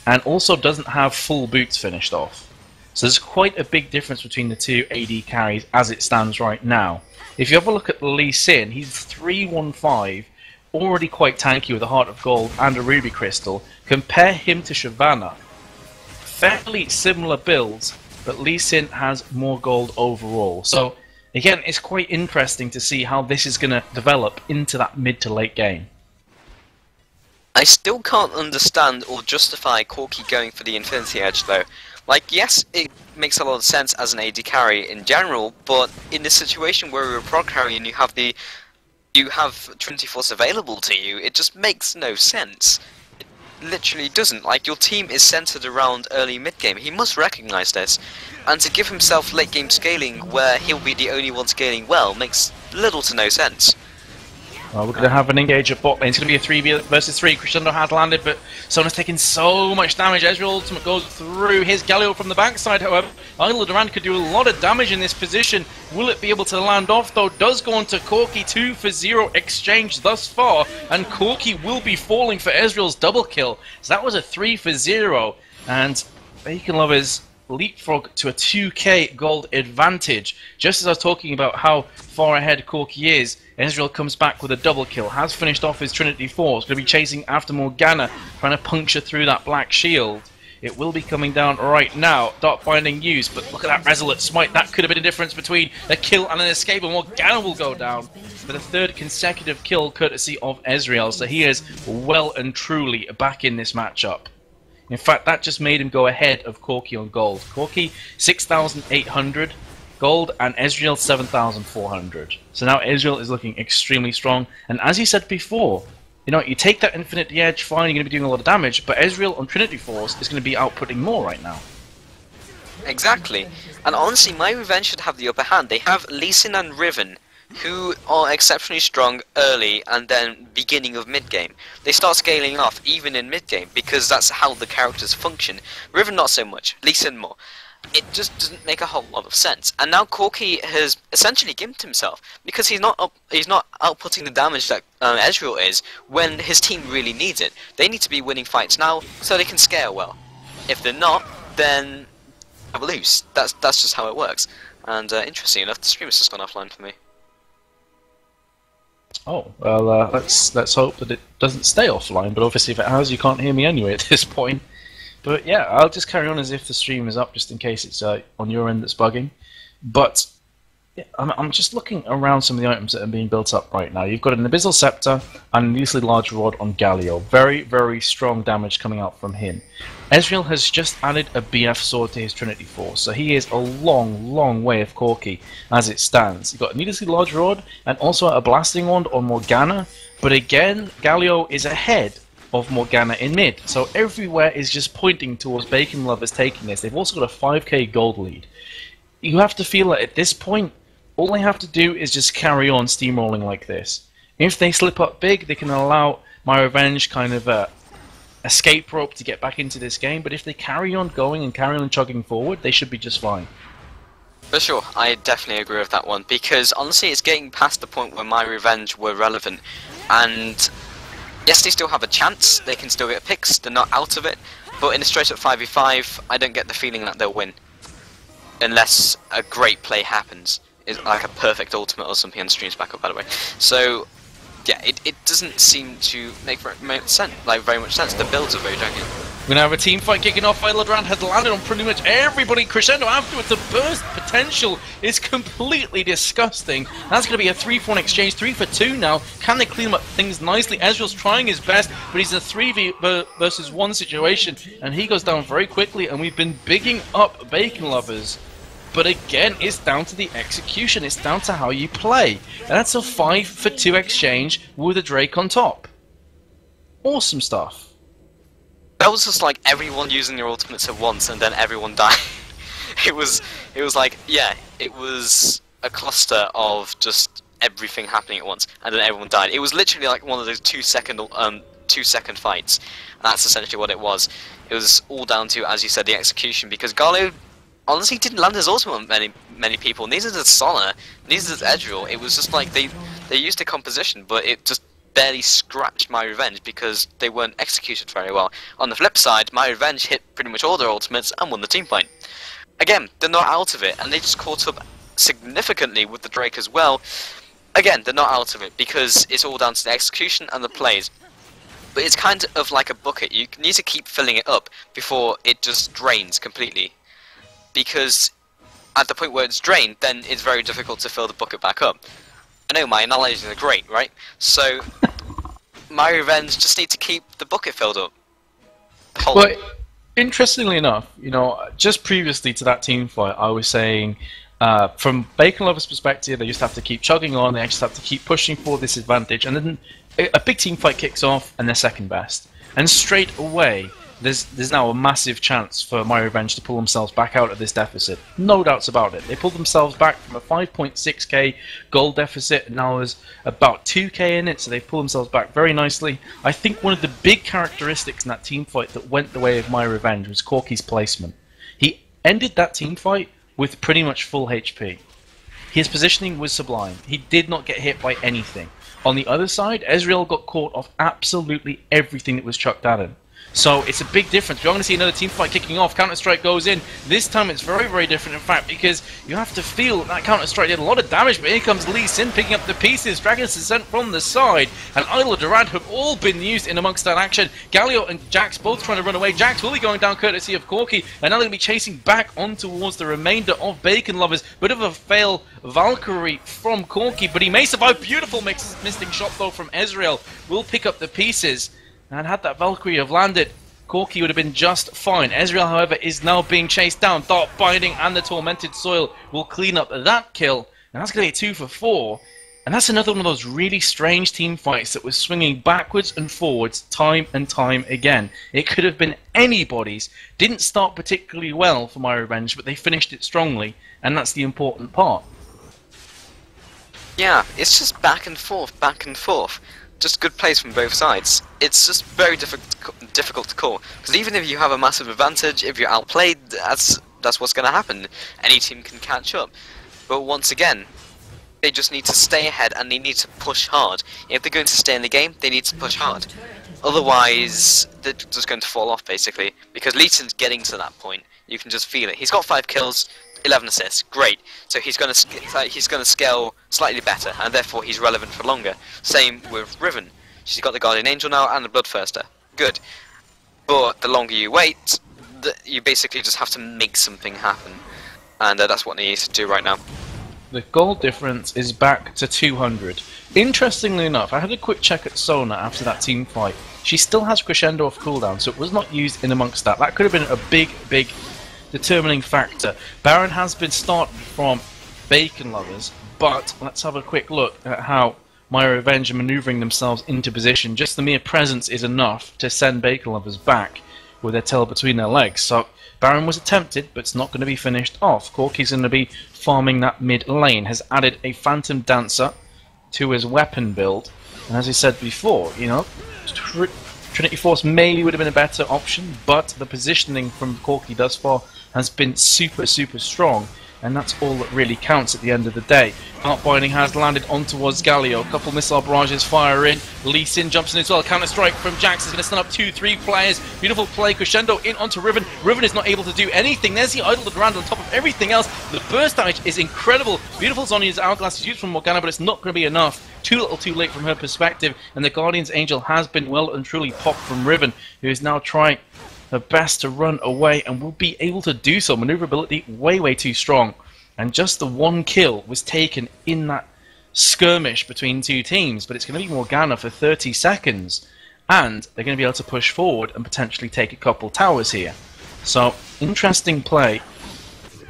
and also doesn't have full boots finished off. So there's quite a big difference between the two AD carries as it stands right now. If you have a look at Lee Sin, he's 3-1-5, already quite tanky with a Heart of Gold and a Ruby Crystal. Compare him to Shyvana. Fairly similar builds, but Lee Sin has more gold overall. So again, it's quite interesting to see how this is going to develop into that mid to late game. I still can't understand or justify Corki going for the Infinity Edge though. Like, yes, it makes a lot of sense as an AD carry in general, but in this situation where you're a prog carry and you have Trinity Force available to you, it just makes no sense. Literally doesn't. Like, your team is centered around early mid game. He must recognize this, and to give himself late game scaling where he'll be the only one scaling well makes little to no sense. Well, we're going to have an engage at bot lane. It's going to be a 3 versus 3. Crescendo has landed, but Sona's taking so much damage. Ezreal ultimate goes through his Galio from the backside, however. Idle Durand could do a lot of damage in this position. Will it be able to land off, though? Does go onto Corki. 2 for 0 exchange thus far, and Corki will be falling for Ezreal's double kill. So that was a 3 for 0, and Bacon Lovers leapfrog to a 2k gold advantage. Just as I was talking about how far ahead Corki is, Ezreal comes back with a double kill, has finished off his Trinity Force, going to be chasing after Morgana, trying to puncture through that black shield. It will be coming down right now. Dark Binding used, but look at that Resolute Smite. That could have been a difference between a kill and an escape, and Morgana will go down for the 3rd consecutive kill courtesy of Ezreal. So he is well and truly back in this matchup. In fact, that just made him go ahead of Corki on gold. Corki 6,800 gold and Ezreal 7,400. So now Ezreal is looking extremely strong. And as you said before, you know, you take that Infinity Edge, fine, you're going to be doing a lot of damage, but Ezreal on Trinity Force is going to be outputting more right now. Exactly. And honestly, MyRevenge should have the upper hand. They have Lee Sin and Riven, who are exceptionally strong early and then beginning of mid-game. They start scaling off even in mid-game because that's how the characters function. Riven not so much, Lee Sin more. It just doesn't make a whole lot of sense. And now Corki has essentially gimped himself because he's not outputting the damage that Ezreal is when his team really needs it. They need to be winning fights now so they can scale well. If they're not, then they will lose. That's just how it works. And interesting enough, the stream has just gone offline for me. Oh, well, let's hope that it doesn't stay offline, but obviously if it has, you can't hear me anyway at this point. But yeah, I'll just carry on as if the stream is up, just in case it's on your end that's bugging. But yeah, I'm just looking around some of the items that are being built up right now. You've got an Abyssal Scepter and an easily large rod on Galio. Very, very strong damage coming out from him. Ezreal has just added a BF sword to his Trinity Force, so he is a long, long way of Corki as it stands. You've got a needlessly large rod and also a blasting wand on Morgana, but again, Galio is ahead of Morgana in mid, so everywhere is just pointing towards Bacon Lovers taking this. They've also got a 5k gold lead. You have to feel that at this point, all they have to do is just carry on steamrolling like this. If they slip up big, they can allow MyRevenge kind of a escape rope to get back into this game, but if they carry on going and carry on chugging forward, they should be just fine. For sure, I definitely agree with that one, because honestly it's getting past the point where MyRevenge were relevant, and yes, they still have a chance, they can still get picks, they're not out of it, but in a straight up 5v5, I don't get the feeling that they'll win. Unless a great play happens, it's like a perfect ultimate or something, and streams back up by the way. So yeah, it doesn't seem to make very much sense. The builds are very janky. We're going to have a team fight kicking off. Idledrand has landed on pretty much everybody. Crescendo afterwards. The burst potential is completely disgusting. That's going to be a 3-for-1 exchange. 3 for 2 now. Can they clean up things nicely? Ezreal's trying his best, but he's in a 3v versus 1 situation, and he goes down very quickly, and we've been bigging up Bacon Lovers. But again, it's down to the execution. It's down to how you play. And that's a 5 for 2 exchange with a Drake on top. Awesome stuff. That was just like everyone using their ultimates at once and then everyone died. it was like, yeah, it was a cluster of just everything happening at once and then everyone died. It was literally like one of those 2-second fights. And that's essentially what it was. It was all down to, as you said, the execution, because Galio honestly didn't land his ultimate on many people. Neither did Sona, neither did Ezreal. It was just like they used a composition, but it just barely scratched MyRevenge because they weren't executed very well. On the flip side, MyRevenge hit pretty much all their ultimates and won the team fight. Again, they're not out of it, and they just caught up significantly with the Drake as well. Again, they're not out of it because it's all down to the execution and the plays. But it's kind of like a bucket. You need to keep filling it up before it just drains completely. Because at the point where it's drained, then it's very difficult to fill the bucket back up. I know my analogies are great, right? So, MyRevenge just need to keep the bucket filled up. Well, interestingly enough, you know, just previously to that team fight, I was saying, from Bacon Lover's perspective, they just have to keep chugging on, they just have to keep pushing for this advantage, and then a big team fight kicks off, and they're second best. And straight away, there's now a massive chance for MyRevenge to pull themselves back out of this deficit. No doubts about it. They pulled themselves back from a 5.6k gold deficit, and now there's about 2k in it, so they've pulled themselves back very nicely. I think one of the big characteristics in that team fight that went the way of MyRevenge was Corki's placement. He ended that team fight with pretty much full HP. His positioning was sublime. He did not get hit by anything. On the other side, Ezreal got caught off absolutely everything that was chucked at him. So it's a big difference. We're going to see another team fight kicking off. Counter-Strike goes in. This time it's very, very different, in fact, because you have to feel that Counter-Strike did a lot of damage, but here comes Lee Sin picking up the pieces. Dragon's Descent from the side, and Idol of Durant have all been used in amongst that action. Galio and Jax both trying to run away. Jax will be going down courtesy of Corki, and now they're going to be chasing back on towards the remainder of Bacon Lovers. Bit of a fail Valkyrie from Corki, but he may survive. Beautiful missing shot, though, from Ezreal. Will pick up the pieces. And had that Valkyrie have landed, Corki would have been just fine. Ezreal, however, is now being chased down. Dark Binding and the Tormented Soil will clean up that kill. And that's going to be 2 for 4. And that's another one of those really strange team fights that was swinging backwards and forwards time and time again. It could have been anybody's. Didn't start particularly well for MyRevenge, but they finished it strongly. And that's the important part. Yeah, it's just back and forth, back and forth. Just good plays from both sides. It's just very difficult to call, because even if you have a massive advantage, if you're outplayed, that's what's going to happen. Any team can catch up. But once again, they just need to stay ahead and they need to push hard. If they're going to stay in the game, they need to push hard. Otherwise, they're just going to fall off, basically, because Leeton's getting to that point. You can just feel it. He's got 5 kills, 11 assists, great. So he's going to scale slightly better, and therefore he's relevant for longer. Same with Riven. She's got the Guardian Angel now and the Bloodthirster. Good. But the longer you wait, you basically just have to make something happen. And that's what they need to do right now. The gold difference is back to 200. Interestingly enough, I had a quick check at Sona after that team fight. She still has Crescendo off cooldown, so it was not used in amongst that. That could have been a big determining factor. Baron has been started from Bacon Lovers, but let's have a quick look at how MyRevenge are maneuvering themselves into position. Just the mere presence is enough to send Bacon Lovers back with their tail between their legs. So Baron was attempted, but it's not going to be finished off. Corki's going to be farming that mid lane, has added a Phantom Dancer to his weapon build, and as I said before, you know, Trinity Force maybe would have been a better option, but the positioning from Corki thus far has been super strong, and that's all that really counts at the end of the day. Dark Binding has landed on towards Galio. A couple missile barrages fire in. Lee Sin jumps in as well. Counter strike from Jax is going to stun up 2-3 players. Beautiful play. Crescendo in onto Riven. Riven is not able to do anything. There's the Idol of Durand on top of everything else. The burst damage is incredible. Beautiful Zhonya's Hourglass is used from Morgana, but it's not going to be enough. Too little too late from her perspective, and the Guardian's Angel has been well and truly popped from Riven, who is now trying her best to run away and will be able to do so. Maneuverability way too strong. And just the one kill was taken in that skirmish between two teams, but it's going to be Morgana for 30 seconds, and they're going to be able to push forward and potentially take a couple towers here. So, interesting play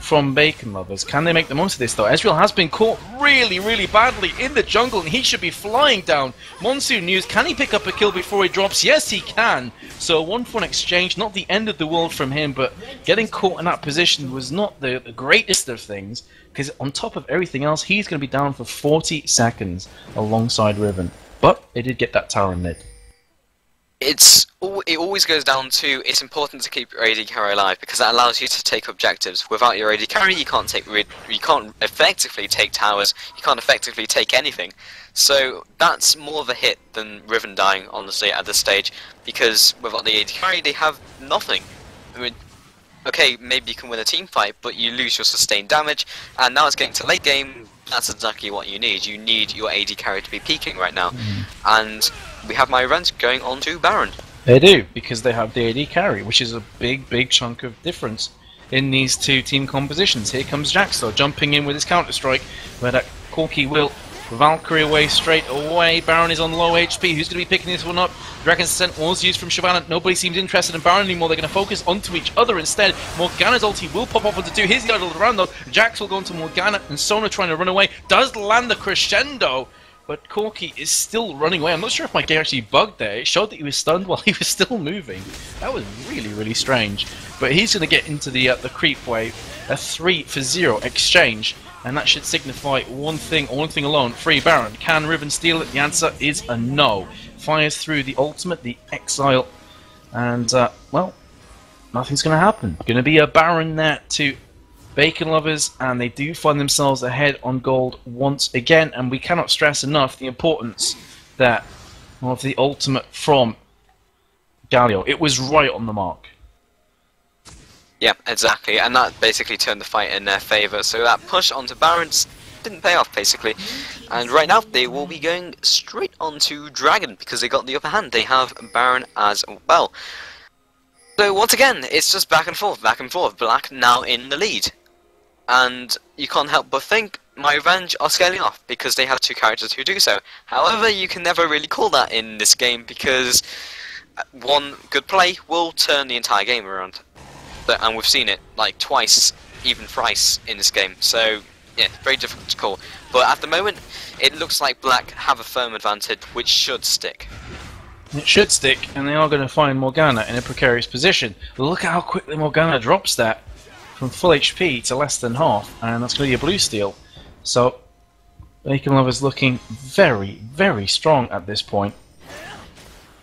from Bacon Lovers. Can they make the most of this, though? Ezreal has been caught really badly in the jungle, and he should be flying down. Monsoon News, can he pick up a kill before he drops? Yes, he can. So, 1-for-1 exchange, not the end of the world from him, but getting caught in that position was not the greatest of things, because on top of everything else, he's going to be down for 40 seconds alongside Riven. But they did get that tower in mid. It's it always goes down to it's important to keep your AD carry alive because that allows you to take objectives. Without your AD carry, you can't effectively take towers. You can't effectively take anything. So that's more of a hit than Riven dying, honestly, at this stage, because without the AD carry, they have nothing. I mean, okay, maybe you can win a team fight, but you lose your sustained damage, and now it's getting to late game. That's exactly what you need. You need your AD carry to be peaking right now, and we have MyRevenge going on to Baron. They do, because they have the AD carry, which is a big chunk of difference in these two team compositions. Here comes Jaxo jumping in with his counter-strike, where that Corki will Valkyrie away straight away. Baron is on low HP. Who's going to be picking this one up? Dragon's Ascent was used from Shyvana. Nobody seems interested in Baron anymore. They're going to focus onto each other instead. Morgana's ulti will pop off onto two. Here's the idol around though. Jax will go into Morgana, and Sona trying to run away. Does land the crescendo, but Corki is still running away. I'm not sure if my game actually bugged there. It showed that he was stunned while he was still moving. That was really strange. But he's going to get into the creep wave. A 3-for-0 exchange. And that should signify one thing alone. Free Baron. Can Riven steal it? The answer is a no. Fires through the ultimate, the Exile. And, well, nothing's going to happen. Going to be a Baron there to Bacon Lovers. And they do find themselves ahead on gold once again. And we cannot stress enough the importance that of the ultimate from Galio. It was right on the mark. Yeah, exactly, and that basically turned the fight in their favour, so that push onto Barons didn't pay off, basically. And right now, they will be going straight onto Dragon, because they got the upper hand. They have Baron as well. So once again, it's just back and forth, Black now in the lead. And you can't help but think MyRevenge are scaling off, because they have two characters who do so. However, you can never really call that in this game, because one good play will turn the entire game around. And we've seen it like twice, even thrice in this game. So yeah, very difficult to call. But at the moment, it looks like Black have a firm advantage, which should stick. It should stick, and they are going to find Morgana in a precarious position. Look at how quickly Morgana drops that from full HP to less than half, and that's going to be a blue steal. So Bacon Lover's looking very strong at this point.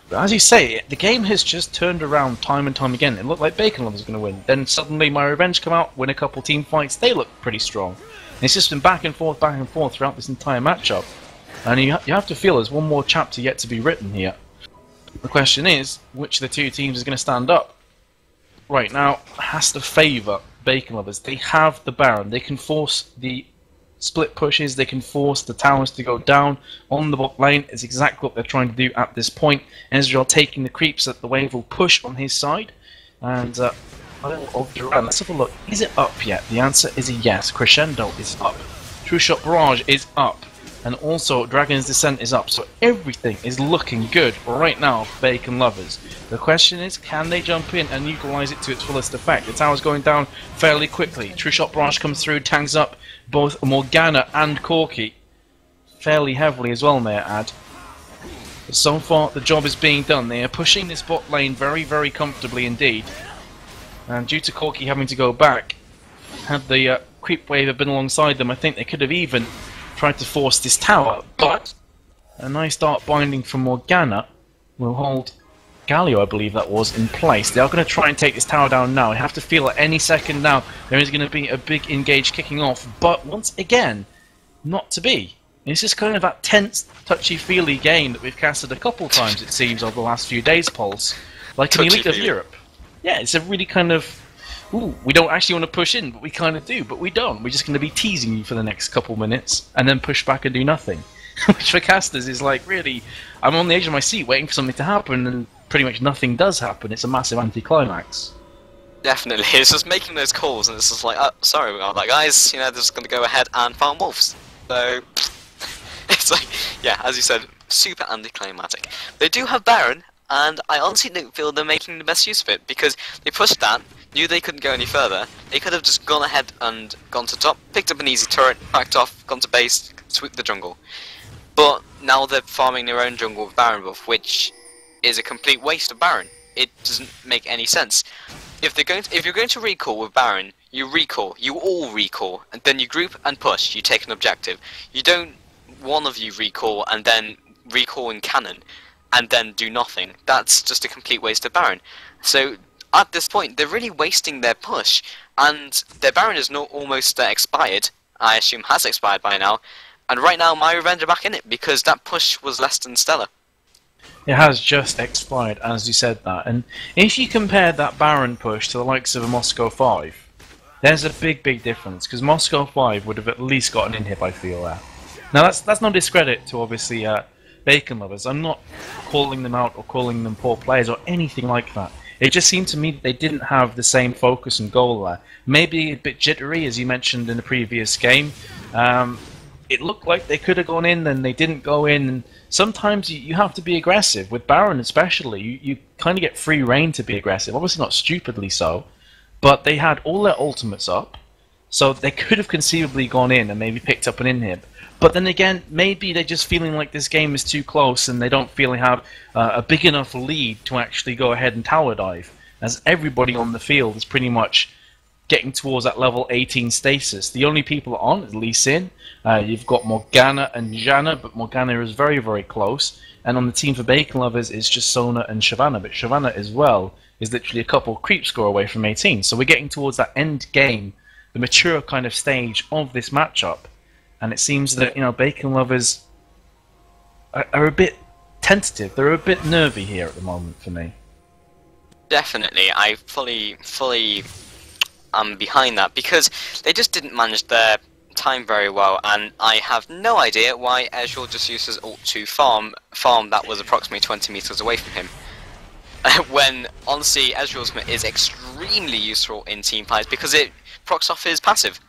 But as you say, the game has just turned around time and time again. It looked like Bacon Lovers was going to win. Then suddenly MyRevenge come out, win a couple team fights. They look pretty strong. And it's just been back and forth throughout this entire matchup. And you have to feel there's one more chapter yet to be written here. The question is, which of the two teams is going to stand up? Right now, has to favour Bacon Lovers. They have the Baron. They can force the split pushes, they can force the towers to go down on the bot lane. Is exactly what they're trying to do at this point. Ezreal taking the creeps that the wave will push on his side. And let's have a look. Is it up yet? The answer is a yes. Crescendo is up. True Shot Barrage is up. And also Dragon's Descent is up. So everything is looking good right now for Bacon Lovers. The question is, can they jump in and utilize it to its fullest effect? The tower's going down fairly quickly. True Shot Barrage comes through, tanks up both Morgana and Corki fairly heavily as well, may I add. But so far the job is being done. They are pushing this bot lane very comfortably indeed. And due to Corki having to go back, had the creep wave have been alongside them, I think they could have even tried to force this tower. But a nice dark binding from Morgana will hold Galio, I believe that was, in place. They are going to try and take this tower down now. I have to feel at any second now there is going to be a big engage kicking off, but once again, not to be. It's just kind of that tense, touchy-feely game that we've casted a couple times, it seems, over the last few days, Pulse. Like in the Elite of Europe. Yeah, it's a really kind of, ooh, we don't actually want to push in, but we kind of do, but we don't. We're just going to be teasing you for the next couple minutes, and then push back and do nothing. Which for casters is like, really, I'm on the edge of my seat waiting for something to happen, and pretty much nothing does happen. It's a massive anticlimax. Definitely, it's just making those calls, and it's just like, oh, sorry about that, guys. You know, they're just going to go ahead and farm wolves. So, it's like, yeah, as you said, super anticlimactic. They do have Baron, and I honestly don't feel they're making the best use of it, because they pushed that, knew they couldn't go any further. They could have just gone ahead and gone to top, picked up an easy turret, backed off, gone to base, sweep the jungle. But now they're farming their own jungle with Baron buff, which is a complete waste of Baron. It doesn't make any sense. If you're going to recall with Baron, you all recall, and then you group and push, you take an objective. You don't, one of you recall and then recall in cannon. and then do nothing. That's just a complete waste of Baron. So at this point, they're really wasting their push, and their Baron is not almost expired. I assume has expired by now, and right now MyRevenge are back in it because that push was less than stellar. It has just expired, as you said that, and if you compare that Baron push to the likes of a Moscow 5, there's a big difference, because Moscow 5 would have at least got an inhib, I feel there. Now that's no discredit to obviously Bacon Lovers. I'm not calling them out or calling them poor players or anything like that. It just seemed to me that they didn't have the same focus and goal there. Maybe a bit jittery, as you mentioned in the previous game. It looked like they could have gone in, and they didn't go in. And sometimes you have to be aggressive. With Baron especially, you kind of get free reign to be aggressive. Obviously not stupidly so, but they had all their ultimates up, so they could have conceivably gone in and maybe picked up an inhib. But then again, maybe they're just feeling like this game is too close and they don't feel they have a big enough lead to actually go ahead and tower dive, as everybody on the field is pretty much getting towards that level 18 stasis. The only people on is Lee Sin. You've got Morgana and Janna, but Morgana is very close. And on the team for Bacon Lovers is just Sona and Shyvana, but Shyvana as well is literally a couple creep score away from 18. So we're getting towards that end game, the mature kind of stage of this matchup. And it seems that, you know, Bacon Lovers are a bit tentative. They're a bit nervy here at the moment for me. Definitely, I fully am behind that, because they just didn't manage their time very well, and I have no idea why Ezreal just used his ult to farm that was approximately 20 meters away from him. When, honestly, Ezreal's ultimate is extremely useful in team fights because it procs off his passive,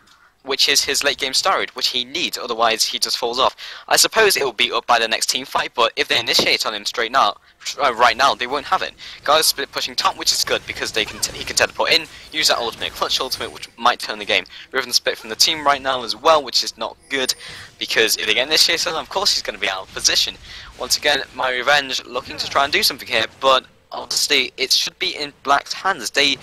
which is his late game Starroad, which he needs, otherwise he just falls off. I suppose it will be up by the next team fight, but if they initiate on him straight now, right now, they won't have it. Guys split pushing top, which is good because he can teleport in, use that ultimate, clutch ultimate, which might turn the game. Riven split from the team right now as well, which is not good, because if they get initiated on him, of course he's going to be out of position. Once again, MyRevenge looking to try and do something here, but honestly, it should be in Black's hands. They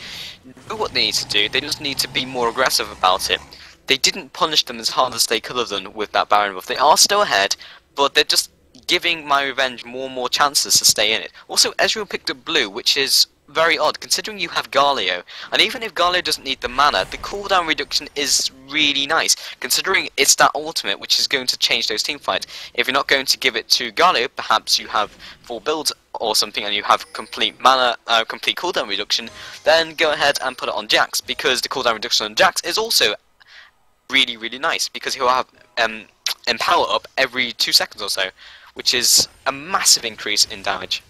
know what they need to do, they just need to be more aggressive about it. They didn't punish them as hard as they could have done with that Baron buff. They are still ahead, but they're just giving MyRevenge more and more chances to stay in it. Also, Ezreal picked up blue, which is very odd, considering you have Galio. And even if Galio doesn't need the mana, the cooldown reduction is really nice, considering it's that ultimate which is going to change those team fights. If you're not going to give it to Galio, perhaps you have full builds or something and you have complete mana, complete cooldown reduction, then go ahead and put it on Jax, because the cooldown reduction on Jax is also really nice, because he'll have Empower up every 2 seconds or so, which is a massive increase in damage.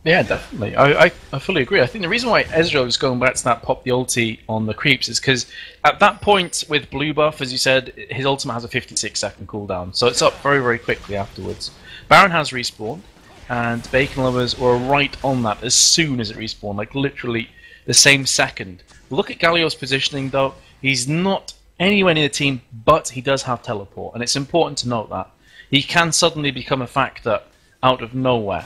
Yeah, definitely. I fully agree. I think the reason why Ezreal is going back to that pop the ulti on the creeps is because at that point with blue buff, as you said, his ultimate has a 56-second cooldown, so it's up very quickly afterwards. Baron has respawned, and Bacon Lovers were right on that as soon as it respawned, like literally the same second. Look at Galio's positioning though. He's not anywhere near the team, but he does have teleport, and it's important to note that. He can suddenly become a factor out of nowhere.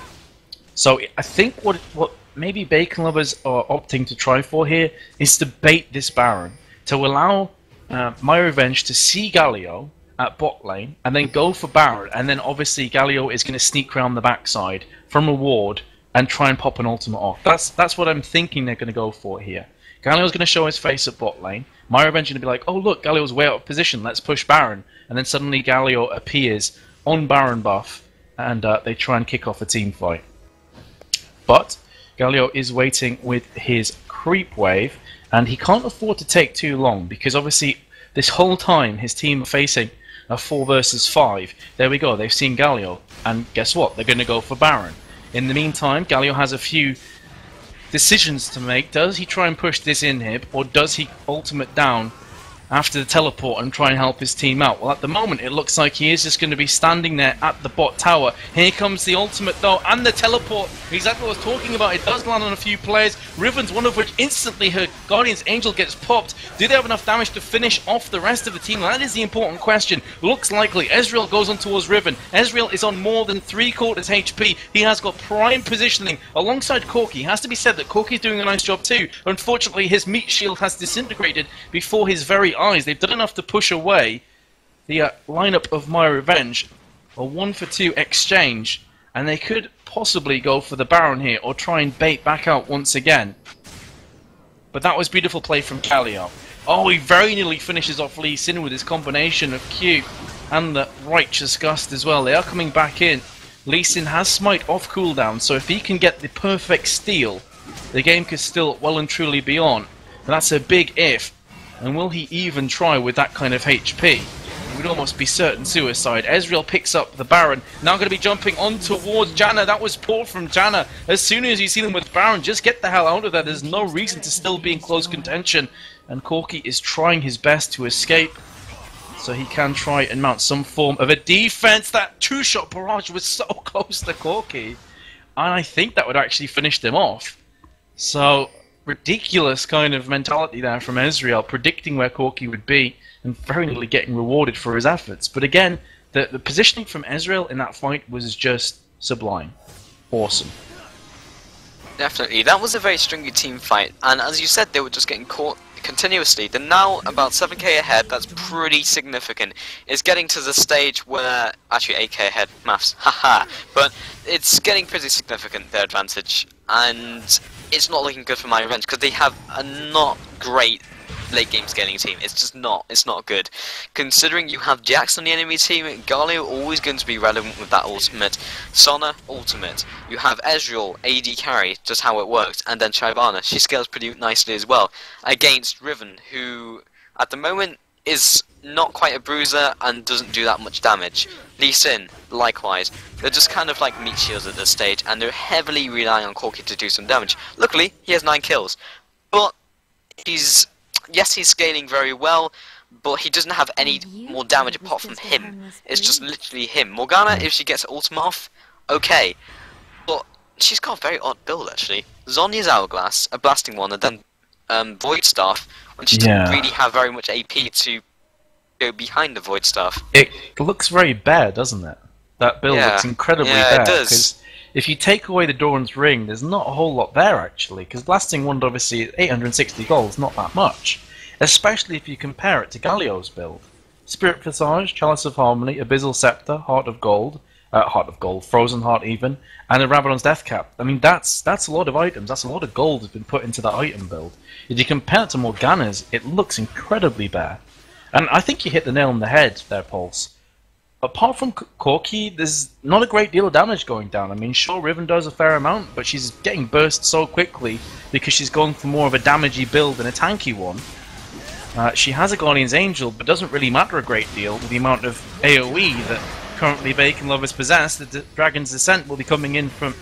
So I think what maybe Bacon Lovers are opting to try for here is to bait this Baron, to allow MyRevenge to see Galio at bot lane, and then go for Baron, and then obviously Galio is going to sneak around the backside from a ward and try and pop an ultimate off. That's what I'm thinking they're going to go for here. Galio's going to show his face at bot lane. MyRevenge is going to be like, oh look, Galio's way out of position, let's push Baron. And then suddenly Galio appears on Baron buff, and they try and kick off a team fight. But Galio is waiting with his creep wave, and he can't afford to take too long, because obviously this whole time his team are facing a 4 versus 5. There we go, they've seen Galio, and guess what? They're going to go for Baron. In the meantime, Galio has a few decisions to make. Does he try and push this inhib, or does he ultimate down after the teleport and try and help his team out? Well, at the moment it looks like he is just going to be standing there at the bot tower. Here comes the ultimate though, and the teleport, exactly what I was talking about. It does land on a few players. Riven's one of which instantly her Guardian's Angel gets popped. Do they have enough damage to finish off the rest of the team? Well, that is the important question. Looks likely. Ezreal goes on towards Riven. Ezreal is on more than 3/4 HP. He has got prime positioning alongside Corki. It has to be said that Corki is doing a nice job too. Unfortunately, his meat shield has disintegrated before his very eyes. They've done enough to push away the lineup of MyRevenge. A 1-for-2 exchange, and they could possibly go for the Baron here, or try and bait back out once again. But that was beautiful play from Galio. Oh, he very nearly finishes off Lee Sin with his combination of Q and the Righteous Gust as well. They are coming back in. Lee Sin has Smite off cooldown, so if he can get the perfect steal, the game could still well and truly be on. And that's a big if. And will he even try with that kind of HP? It would almost be certain suicide. Ezreal picks up the Baron. Now going to be jumping on towards Janna. That was poor from Janna. As soon as you see them with Baron, just get the hell out of there. There's no reason to still be in close contention. And Corki is trying his best to escape, so he can try and mount some form of a defense. That two-shot barrage was so close to Corki, and I think that would actually finish them off. So, ridiculous kind of mentality there from Ezreal, predicting where Corki would be, and very nearly getting rewarded for his efforts. But again, the positioning from Ezreal in that fight was just sublime. Awesome. Definitely, that was a very stringy team fight, and as you said, they were just getting caught continuously. They're now about 7k ahead. That's pretty significant. It's getting to the stage where, actually 8k ahead, maths, haha, but it's getting pretty significant, their advantage, and it's not looking good for MyRevenge because they have a not great late game scaling team. It's just not. It's not good. Considering you have Jax on the enemy team, Galio always going to be relevant with that ultimate. Sona ultimate. You have Ezreal AD carry, just how it works, and then Shyvana. She scales pretty nicely as well against Riven, who at the moment is not quite a bruiser and doesn't do that much damage. Lee Sin, likewise. They're just kind of like meat shields at this stage, and they're heavily relying on Corki to do some damage. Luckily, he has 9 kills, but he's scaling very well, but he doesn't have any more damage apart from him. It's just literally him. Morgana, if she gets ultimate off, okay. But she's got a very odd build, actually. Zhonya's Hourglass, a blasting one, and then Void Staff, when she doesn't really have very much AP to go behind the Void Staff. It looks very bare, doesn't it? That build looks incredibly bare. It does. If you take away the Doran's Ring, there's not a whole lot there, actually, because Blasting Wand, obviously, 860 gold is not that much, especially if you compare it to Galio's build. Spirit Visage, Chalice of Harmony, Abyssal Scepter, Heart of Gold, Frozen Heart even, and a Rabadon's Death Cap. I mean, that's a lot of items, that's a lot of gold has been put into that item build. If you compare it to Morgana's, it looks incredibly bare. And I think you hit the nail on the head there, Pulse. Apart from Corki, there's not a great deal of damage going down. I mean, sure, Riven does a fair amount, but she's getting burst so quickly because she's going for more of a damagey build than a tanky one. She has a Guardian's Angel, but doesn't really matter a great deal with the amount of AoE that currently Bacon Lovers possess. The Dragon's Descent will be coming in from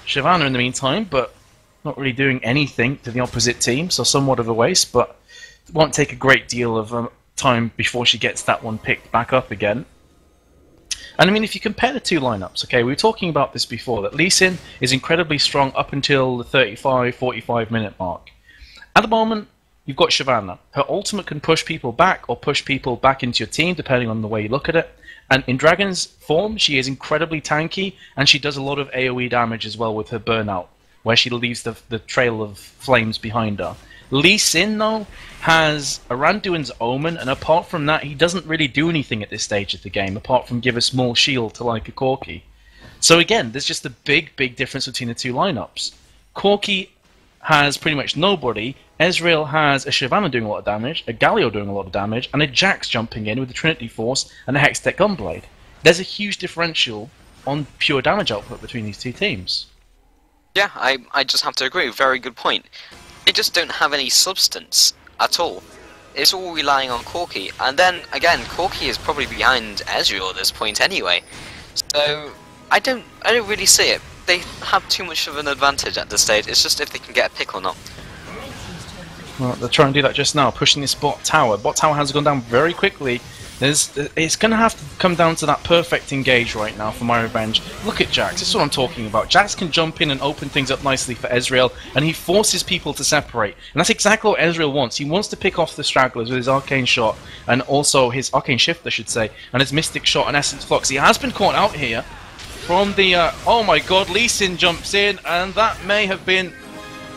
Shyvana in the meantime, but not really doing anything to the opposite team, so somewhat of a waste, but it won't take a great deal of time before she gets that one picked back up again. And I mean, if you compare the two lineups, okay, we were talking about this before, that Lee Sin is incredibly strong up until the 35-45 minute mark. At the moment, you've got Shyvana. Her ultimate can push people back or push people back into your team, depending on the way you look at it. And in Dragon's form, she is incredibly tanky, and she does a lot of AoE damage as well with her burnout, where she leaves the trail of flames behind her. Lee Sin, though, has a Randuin's Omen, and apart from that, he doesn't really do anything at this stage of the game, apart from give a small shield to like a Corki. So again, there's just a big difference between the two lineups. Corki has pretty much nobody, Ezreal has a Shyvana doing a lot of damage, a Galio doing a lot of damage, and a Jax jumping in with the Trinity Force and a Hextech Gunblade. There's a huge differential on pure damage output between these two teams. Yeah, I just have to agree, very good point. They just don't have any substance at all. It's all relying on Corki, and then again, Corki is probably behind Ezreal at this point anyway. So I don't really see it. They have too much of an advantage at this stage. It's just if they can get a pick or not. Well, they're trying to do that just now, pushing this bot tower. Bot tower has gone down very quickly. It's going to have to come down to that perfect engage right now for MyRevenge. Look at Jax, this is what I'm talking about. Jax can jump in and open things up nicely for Ezreal, and he forces people to separate. And that's exactly what Ezreal wants. He wants to pick off the stragglers with his Arcane Shot, and also his Arcane Shift, I should say, and his Mystic Shot and Essence Flux. He has been caught out here from the... oh my god, Lee Sin jumps in, and that may have been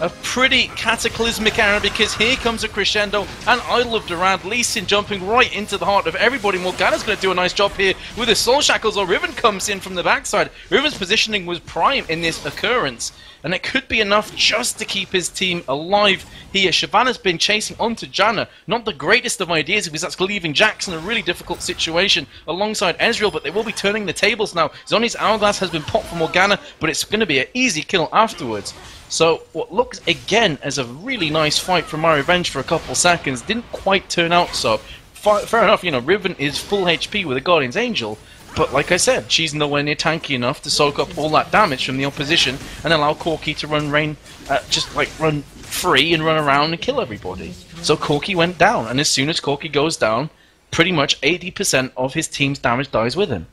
a pretty cataclysmic era, because here comes a crescendo, and I loved around. Lee Sin jumping right into the heart of everybody. Morgana's going to do a nice job here with the Soul Shackles, or Riven comes in from the backside. Riven's positioning was prime in this occurrence, and it could be enough just to keep his team alive here. Shyvana's been chasing onto Janna. Not the greatest of ideas, because that's leaving Jax in a really difficult situation alongside Ezreal, but they will be turning the tables now. Zhonya's Hourglass has been popped for Morgana, but it's going to be an easy kill afterwards. So what looks again as a really nice fight from MyRevenge for a couple seconds didn't quite turn out so. Fair enough, you know, Riven is full HP with a Guardian's Angel, but like I said, she's nowhere near tanky enough to soak up all that damage from the opposition and allow Corki to run free and run around and kill everybody. So Corki went down, and as soon as Corki goes down, pretty much 80% of his team's damage dies with him.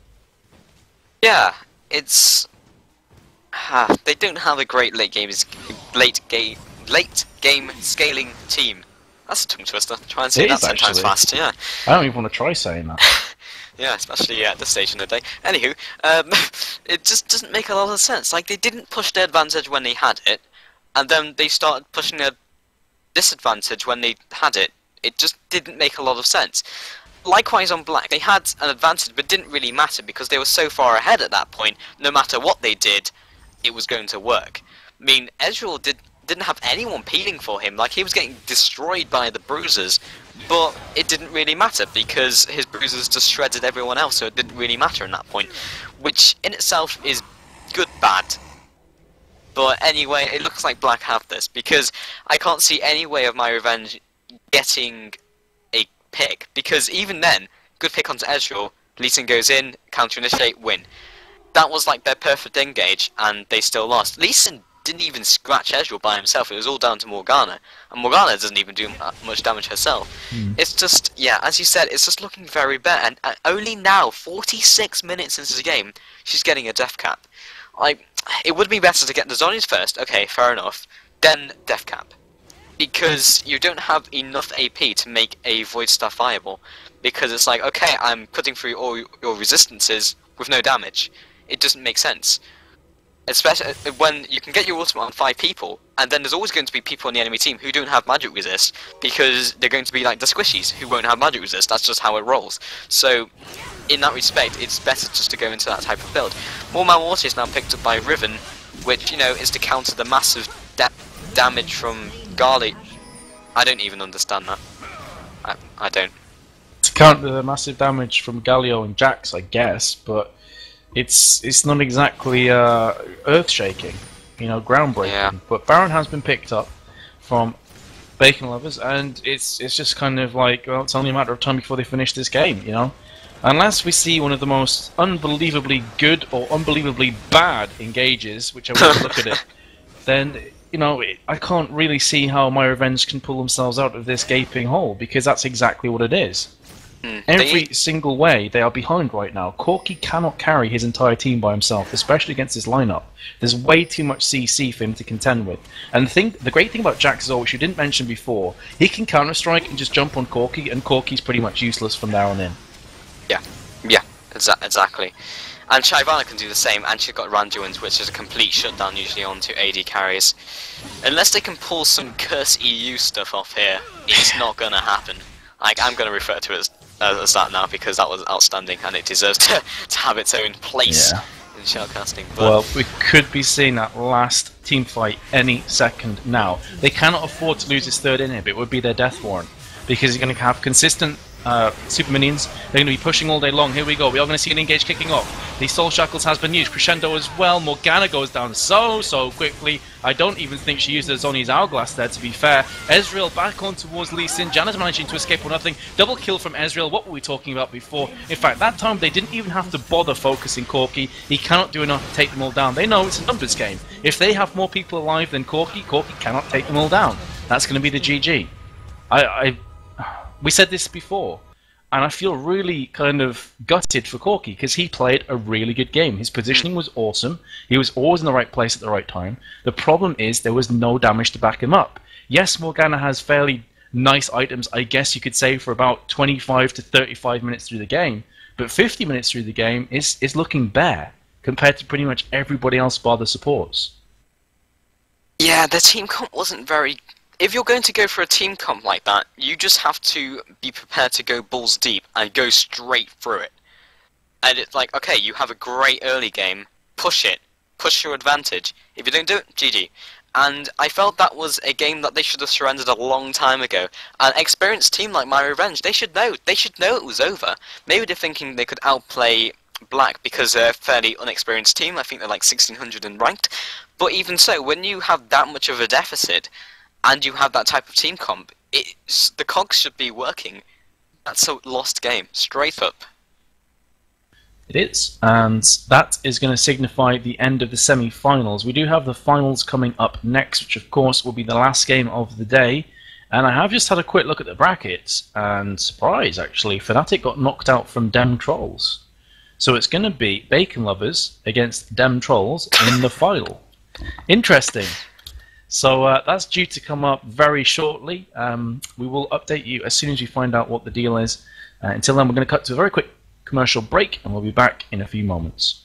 Yeah, it's... they don't have a great late game scaling team. That's a tongue twister. Try and say that 10 times fast. Yeah. I don't even want to try saying that. Yeah, especially at this stage in the day. Anywho, it just doesn't make a lot of sense. Like, they didn't push their advantage when they had it, and then they started pushing their disadvantage when they had it. It just didn't make a lot of sense. Likewise on Black, they had an advantage, but it didn't really matter because they were so far ahead at that point. No matter what they did, it was going to work. I mean, Ezreal didn't have anyone peeling for him. Like, he was getting destroyed by the bruisers, but it didn't really matter because his bruisers just shredded everyone else, so it didn't really matter in that point, which in itself is good bad. But anyway, it looks like Black have this, because I can't see any way of MyRevenge getting a pick, because even then, good pick onto Ezreal, Lee Sin goes in, counter-initiate, win. That was like their perfect engage, and they still lost. Lee Sin didn't even scratch Ezreal by himself, it was all down to Morgana, and Morgana doesn't even do much damage herself. It's just, yeah, as you said, it's just looking very bad, and only now, 46 minutes into the game, she's getting a death cap. Like, it would be better to get the Zhonya's first, okay, fair enough, then death cap. Because you don't have enough AP to make a Void Staff viable. Because it's like, okay, I'm putting through all your resistances with no damage. It doesn't make sense. Especially when you can get your ultimate on 5 people, and then there's always going to be people on the enemy team who don't have magic resist, because they're going to be like the squishies who won't have magic resist. That's just how it rolls. So, in that respect, it's better just to go into that type of build. More Man Water is now picked up by Riven, which, you know, is to counter the massive damage from Garlic. I don't even understand that. I don't. To counter the massive damage from Galio and Jax, I guess, but it's not exactly earth-shaking, you know, groundbreaking. Yeah. But Baron has been picked up from Bacon Lovers, and it's just kind of like, well, it's only a matter of time before they finish this game, you know? Unless we see one of the most unbelievably good or unbelievably bad engages, whichever way you look at it, then, you know, I can't really see how MyRevenge can pull themselves out of this gaping hole, because that's exactly what it is. Every single way, they are behind right now. Corki cannot carry his entire team by himself, especially against this lineup. There's way too much CC for him to contend with. And the great thing about Jax is, which you didn't mention before, he can counter-strike and just jump on Corki, and Corki's pretty much useless from there on in. Yeah, exactly. And Shyvana can do the same, and she's got Randuin's, which is a complete shutdown usually onto AD carries. Unless they can pull some Curse EU stuff off here, it's not gonna happen. Like, I'm gonna refer to it as that now, because that was outstanding, and it deserves to have its own place in shellcasting. But well, we could be seeing that last team fight any second now. They cannot afford to lose this third inhib. It would be their death warrant, because you're going to have consistent super minions. They're going to be pushing all day long. Here we go. We are going to see an engage kicking off. The Soul Shackles has been used. Crescendo as well. Morgana goes down so quickly. I don't even think she used her Zhonya's Hourglass there, to be fair. Ezreal back on towards Lee Sin. Janna's managing to escape or nothing. Double kill from Ezreal. What were we talking about before? In fact, that time they didn't even have to bother focusing Corki. He cannot do enough to take them all down. They know it's a numbers game. If they have more people alive than Corki, Corki cannot take them all down. That's going to be the GG. We said this before, and I feel really kind of gutted for Corki, because he played a really good game. His positioning was awesome. He was always in the right place at the right time. The problem is there was no damage to back him up. Yes, Morgana has fairly nice items, I guess you could say, for about 25 to 35 minutes through the game, but 50 minutes through the game is looking bare compared to pretty much everybody else bar the supports. Yeah, the team comp wasn't very. If you're going to go for a team comp like that, you just have to be prepared to go balls deep and go straight through it. And it's like, okay, you have a great early game, push it, push your advantage. If you don't do it, GG. And I felt that was a game that they should have surrendered a long time ago. An experienced team like MyRevenge, they should know. They should know it was over. Maybe they're thinking they could outplay Black because they're a fairly unexperienced team. I think they're like 1600 in ranked. But even so, when you have that much of a deficit and you have that type of team comp, the cogs should be working. That's a lost game, straight up. It is, and that is going to signify the end of the semi-finals. We do have the finals coming up next, which of course will be the last game of the day. And I have just had a quick look at the brackets, and surprise actually, Fnatic got knocked out from Dem Trolls. So it's going to be Bacon Lovers against Dem Trolls in the final. Interesting. So that's due to come up very shortly. We will update you as soon as we find out what the deal is. Until then, we're going to cut to a very quick commercial break, and we'll be back in a few moments.